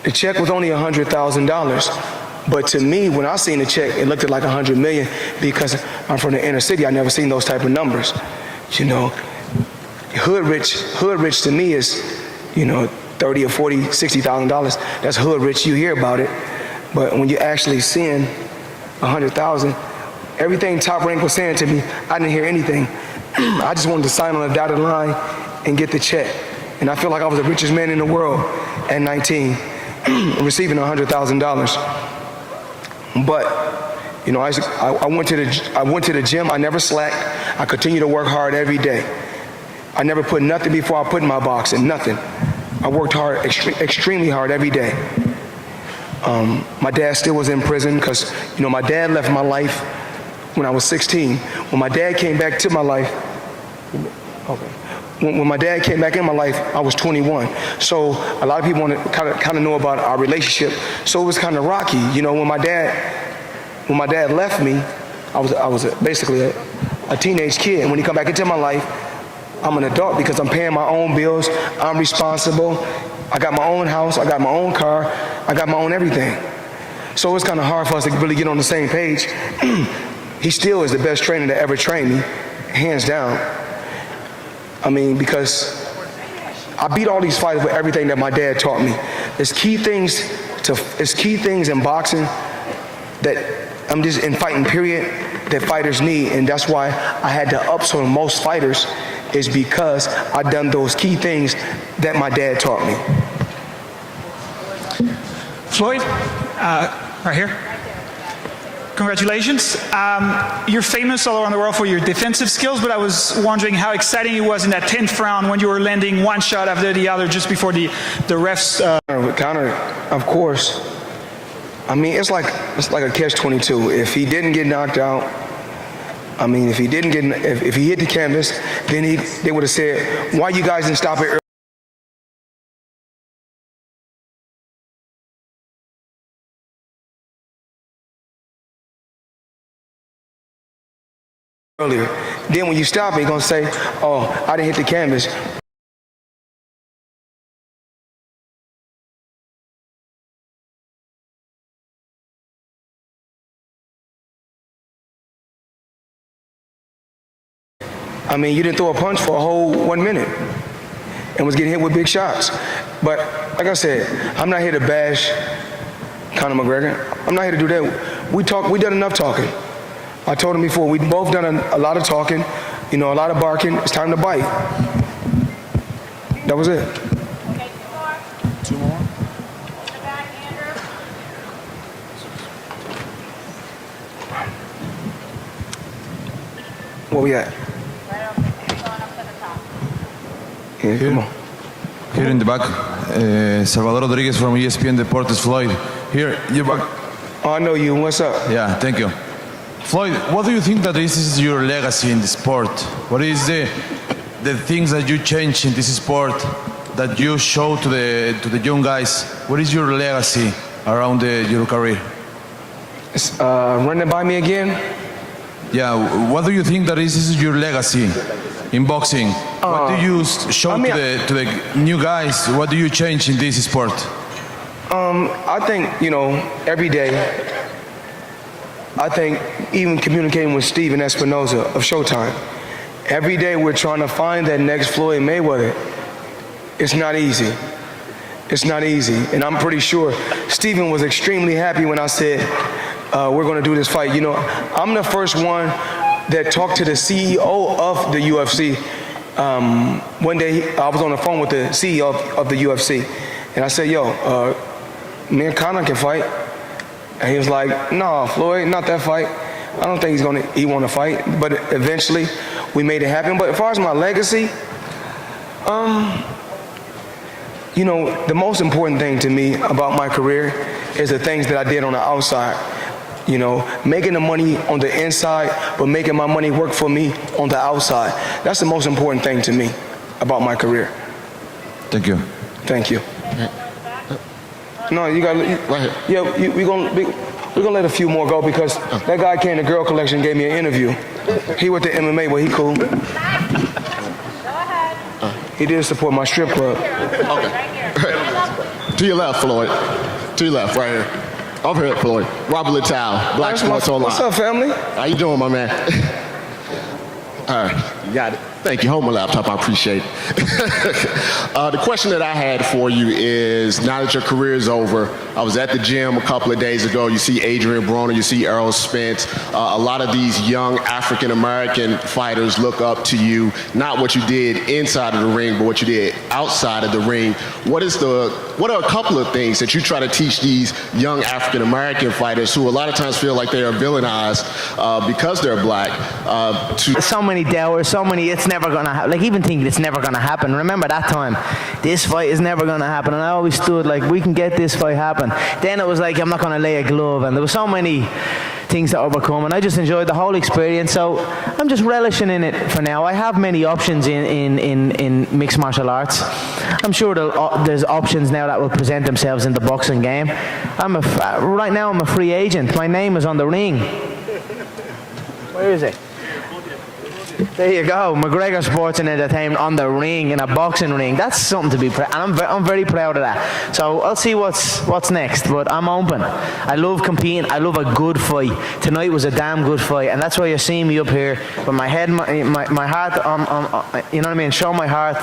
The check was only $100,000. But to me, when I seen the check, it looked like $100 million because I'm from the inner city. I never seen those type of numbers. You know, hood rich to me is, you know, $30,000 or $40,000, $60,000. That's hood rich. You hear about it, but when you actually seeing $100,000, everything Top Rank was saying to me, I didn't hear anything. I just wanted to sign on a dotted line and get the check. And I feel like I was the richest man in the world at 19, receiving $100,000. But you know, I went to the gym. I never slacked. I continued to work hard every day. I never put nothing before I put in my boxing. Nothing. I worked hard, extremely hard every day. My dad still was in prison because, you know, my dad left my life when I was 16. When my dad came back to my life, when my dad came back in my life, I was 21. So a lot of people want to kind of know about our relationship. So it was kind of rocky. You know, when my dad left me, I was basically a teenage kid. And when he come back into my life, I'm an adult because I'm paying my own bills. I'm responsible. I got my own house. I got my own car. I got my own everything. So it's kind of hard for us to really get on the same page. He still is the best trainer to ever train me, hands down. I mean, because I beat all these fighters with everything that my dad taught me. There's key things in boxing that I'm just in fighting period that fighters need, and that's why I had to upsell most fighters, is because I done those key things that my dad taught me. Floyd, right here. Congratulations. You're famous all around the world for your defensive skills, but I was wondering how exciting it was in that 10th round when you were landing one shot after the other just before the refs. Conor, of course. I mean, it's like a catch-22. If he didn't get knocked out, I mean, if he hit the canvas, then they would have said, why you guys didn't stop it earlier? Then when you stop it, you're going to say, oh, I didn't hit the canvas. I mean, you didn't throw a punch for a whole 1 minute and was getting hit with big shots. But like I said, I'm not here to bash Conor McGregor. I'm not here to do that. We done enough talking. I told him before, we both done a lot of talking, a lot of barking. It's time to bite. That was it. Okay, two more. Where we at? Yeah, come on. Here in the back, Salvador Rodriguez from ESPN Deportes. Floyd, here, you're back. Oh, I know you. What's up? Yeah, thank you. Floyd, what do you think that this is your legacy in the sport? What is the things that you change in this sport that you show to the young guys? What is your legacy around your career? Run it by me again? Yeah, what do you think that this is your legacy in boxing? What do you show to the new guys? What do you change in this sport? I think, every day, I think even communicating with Steven Espinoza of Showtime, every day we're trying to find that next Floyd Mayweather. It's not easy. It's not easy. And I'm pretty sure Steven was extremely happy when I said, we're going to do this fight. I'm the first one that talked to the CEO of the UFC. One day I was on the phone with the CEO of the UFC, and I said, me and Conor can fight. And he was like, no, Floyd, not that fight. I don't think he want to fight. But eventually we made it happen. But as far as my legacy, the most important thing to me about my career is the things that I did on the outside. Making the money on the inside, but making my money work for me on the outside. That's the most important thing to me about my career. Thank you. Thank you. No, you got right here. Yeah, we're gonna let a few more go because that guy came to Girl Collection, gave me an interview. He went to MMA, but he cool. Go ahead. He did support my strip club. Okay. To your left, Floyd. To your left, right here. Over here, Floyd. Robert Littal, Black Sports Online. What's up, family? How you doing, my man? All right, you got it. Thank you. Hold my laptop. I appreciate it. The question that I had for you is, now that your career is over, I was at the gym a couple of days ago. You see Adrian Broner, you see Errol Spence. A lot of these young African-American fighters look up to you, not what you did inside of the ring, but what you did outside of the ring. What are a couple of things that you try to teach these young African-American fighters who a lot of times feel like they are villainized because they're black? So many doubters, it's never going to happen. Like, even thinking it's never going to happen. Remember that time, this fight is never going to happen. And I always stood like, we can get this fight happen. Then it was like, I'm not going to lay a glove. And there were so many things to overcome. And I just enjoyed the whole experience. So I'm just relishing in it for now. I have many options in mixed martial arts. I'm sure there's options now that will present themselves in the boxing game. Right now I'm a free agent. My name is on the ring. Where is it? There you go, McGregor Sports and Entertainment on the ring, in a boxing ring. That's something to be proud of, and I'm very proud of that. So I'll see what's next, but I'm open. I love competing. I love a good fight. Tonight was a damn good fight, and that's why you're seeing me up here with my head, my heart, you know what I mean, show my heart.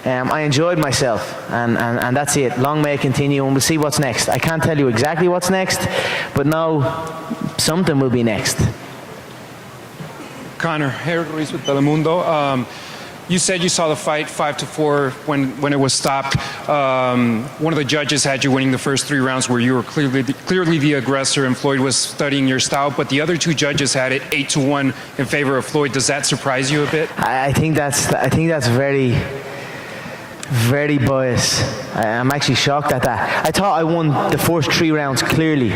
I enjoyed myself, and that's it. Long may it continue, and we'll see what's next. I can't tell you exactly what's next, but no, something will be next. Conor, Harold Ruiz with Telemundo. You said you saw the fight 5-4 when it was stopped. One of the judges had you winning the first 3 rounds where you were clearly the aggressor and Floyd was studying your style, but the other 2 judges had it 8-1 in favor of Floyd. Does that surprise you a bit? I think that's very, very biased. I'm actually shocked at that. I thought I won the first 3 rounds clearly.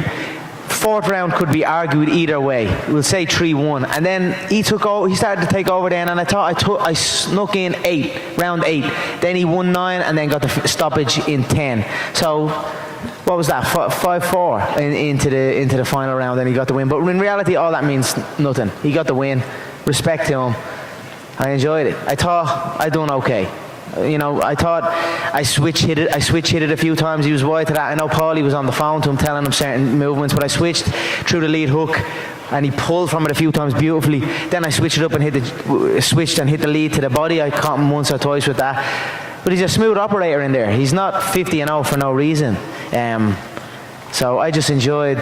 4th round could be argued either way. We'll say 3-1, and then he started to take over then, and I thought I snuck in round 8. Then he won 9, and then got the stoppage in 10. So what was that? 5-4 into the final round, and he got the win. But in reality, all that means nothing. He got the win. Respect to him. I enjoyed it. I thought I done okay. I thought I switch hit it a few times. He was wide to that. I know Paulie was on the phone to him telling him certain movements, but I switched through the lead hook and he pulled from it a few times beautifully. Then I switched it up and hit the lead to the body. I caught him once or twice with that. But he's a smooth operator in there. He's not 50-0 for no reason. So I just enjoyed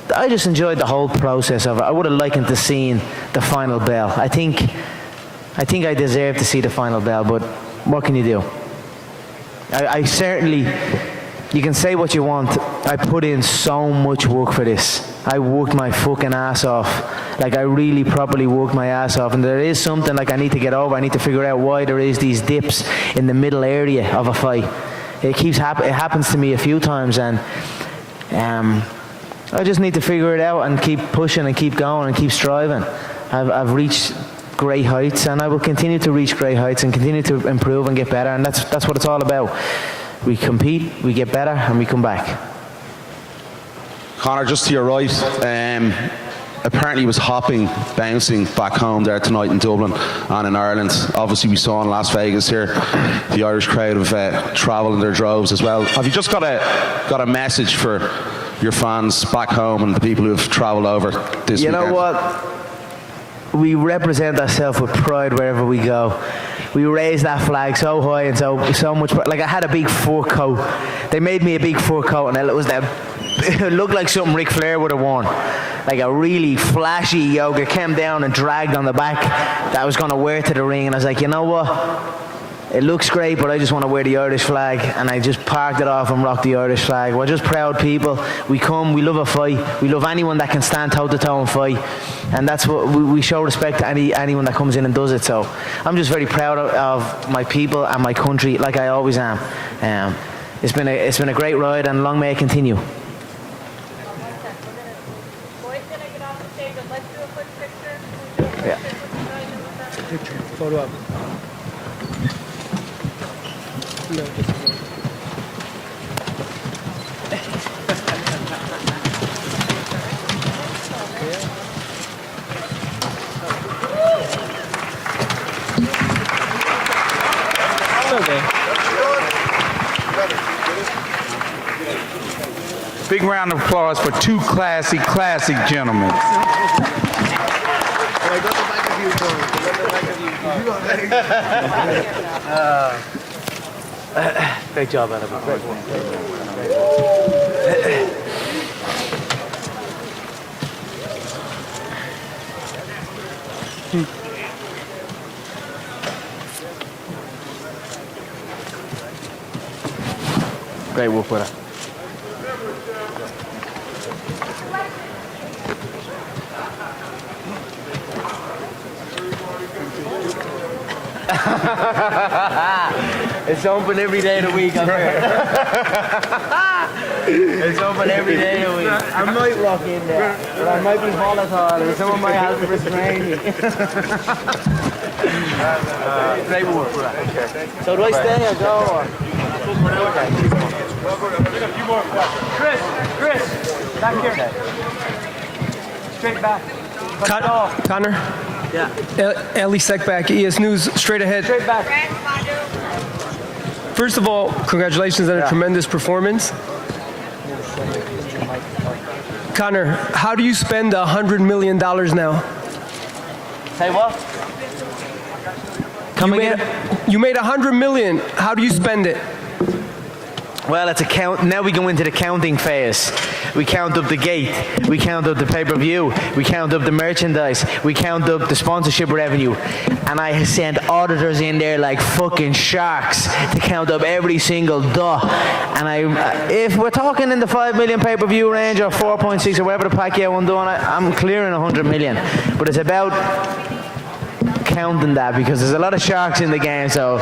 the whole process of it. I would have likened to seeing the final bell. I think I deserve to see the final bell, but what can you do? I certainly, you can say what you want. I put in so much work for this. I worked my fucking ass off. Like, I really properly worked my ass off. And there is something like I need to get over. I need to figure out why there is these dips in the middle area of a fight. It happens to me a few times, and I just need to figure it out and keep pushing and keep going and keep striving. I've reached great heights, and I will continue to reach great heights and continue to improve and get better, and that's what it's all about. We compete, we get better, and we come back. Conor, just to your right, apparently he was hopping, bouncing back home there tonight in Dublin and in Ireland. Obviously we saw in Las Vegas here, the Irish crowd have travelled in their droves as well. Have you just got a message for your fans back home and the people who have travelled over this weekend? You know what? We represent ourselves with pride wherever we go. We raise that flag so high and so much. Like, I had a big fur coat. They made me a big fur coat, and it looked like something Ric Flair would have worn. Like a really flashy yoga. Came down and dragged on the back that I was going to wear to the ring, and I was like, you know what? It looks great, but I just want to wear the Irish flag, and I just parked it off and rocked the Irish flag. We're just proud people. We love a fight. We love anyone that can stand toe-to-toe and fight, and that's what we show respect to anyone that comes in and does it. So I'm just very proud of my people and my country, like I always am. It's been a great ride, and long may it continue. Floyd's going to get off the stage, and let's do a quick picture. Yeah. Photo up. No, Big round of applause for two classic gentlemen. Great job, Ellerbe. Great one. Great work with her. It's open every day of the week up here. It's open every day of the week. I might walk in there, but I might be volatile, or someone might have to restrain me. Great work. So do I stay or go? Or? Chris, back here. Straight back. Conor? Yeah. Ellie Seckback, ES News, straight ahead. Straight back. First of all, congratulations on a tremendous performance. Conor, how do you spend $100 million now? Say what? Come again? You made $100 million. How do you spend it? Well, it's a count. Now we go into the counting phase. We count up the gate. We count up the pay-per-view. We count up the merchandise. We count up the sponsorship revenue. And I send auditors in there like fucking sharks to count up every single duh. And if we're talking in the 5 million pay-per-view range or 4.6 or whatever the Pacquiao one doing, I'm clearing 100 million. But it's about counting that, because there's a lot of sharks in the game, so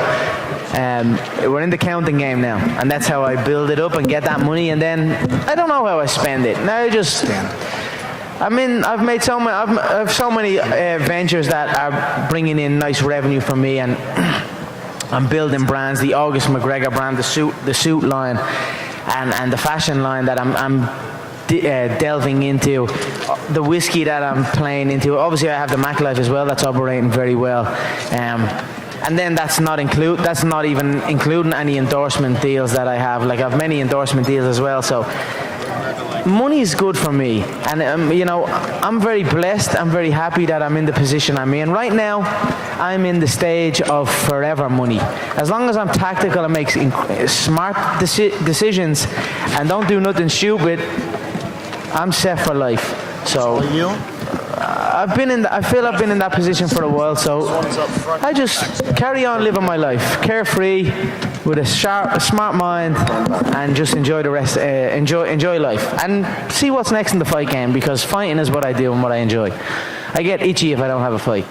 we're in the counting game now, and that's how I build it up and get that money, and then I don't know how I spend it. Now I've made so many, I have so many ventures that are bringing in nice revenue for me, and I'm building brands, the August McGregor brand, the suit line, and the fashion line that I'm delving into, the whiskey that I'm playing into. Obviously I have the Mac Life as well, that's operating very well, and then that's not even including any endorsement deals that I have. Like, I have many endorsement deals as well, so money is good for me, and I'm very blessed. I'm very happy that I'm in the position I'm in right now. I'm in the stage of forever money. As long as I'm tactical and make smart decisions and don't do nothing stupid, I'm set for life. So I feel I've been in that position for a while. So I just carry on living my life, carefree, with a smart mind, and just enjoy the rest. Enjoy life, and see what's next in the fight game, because fighting is what I do and what I enjoy. I get itchy if I don't have a fight.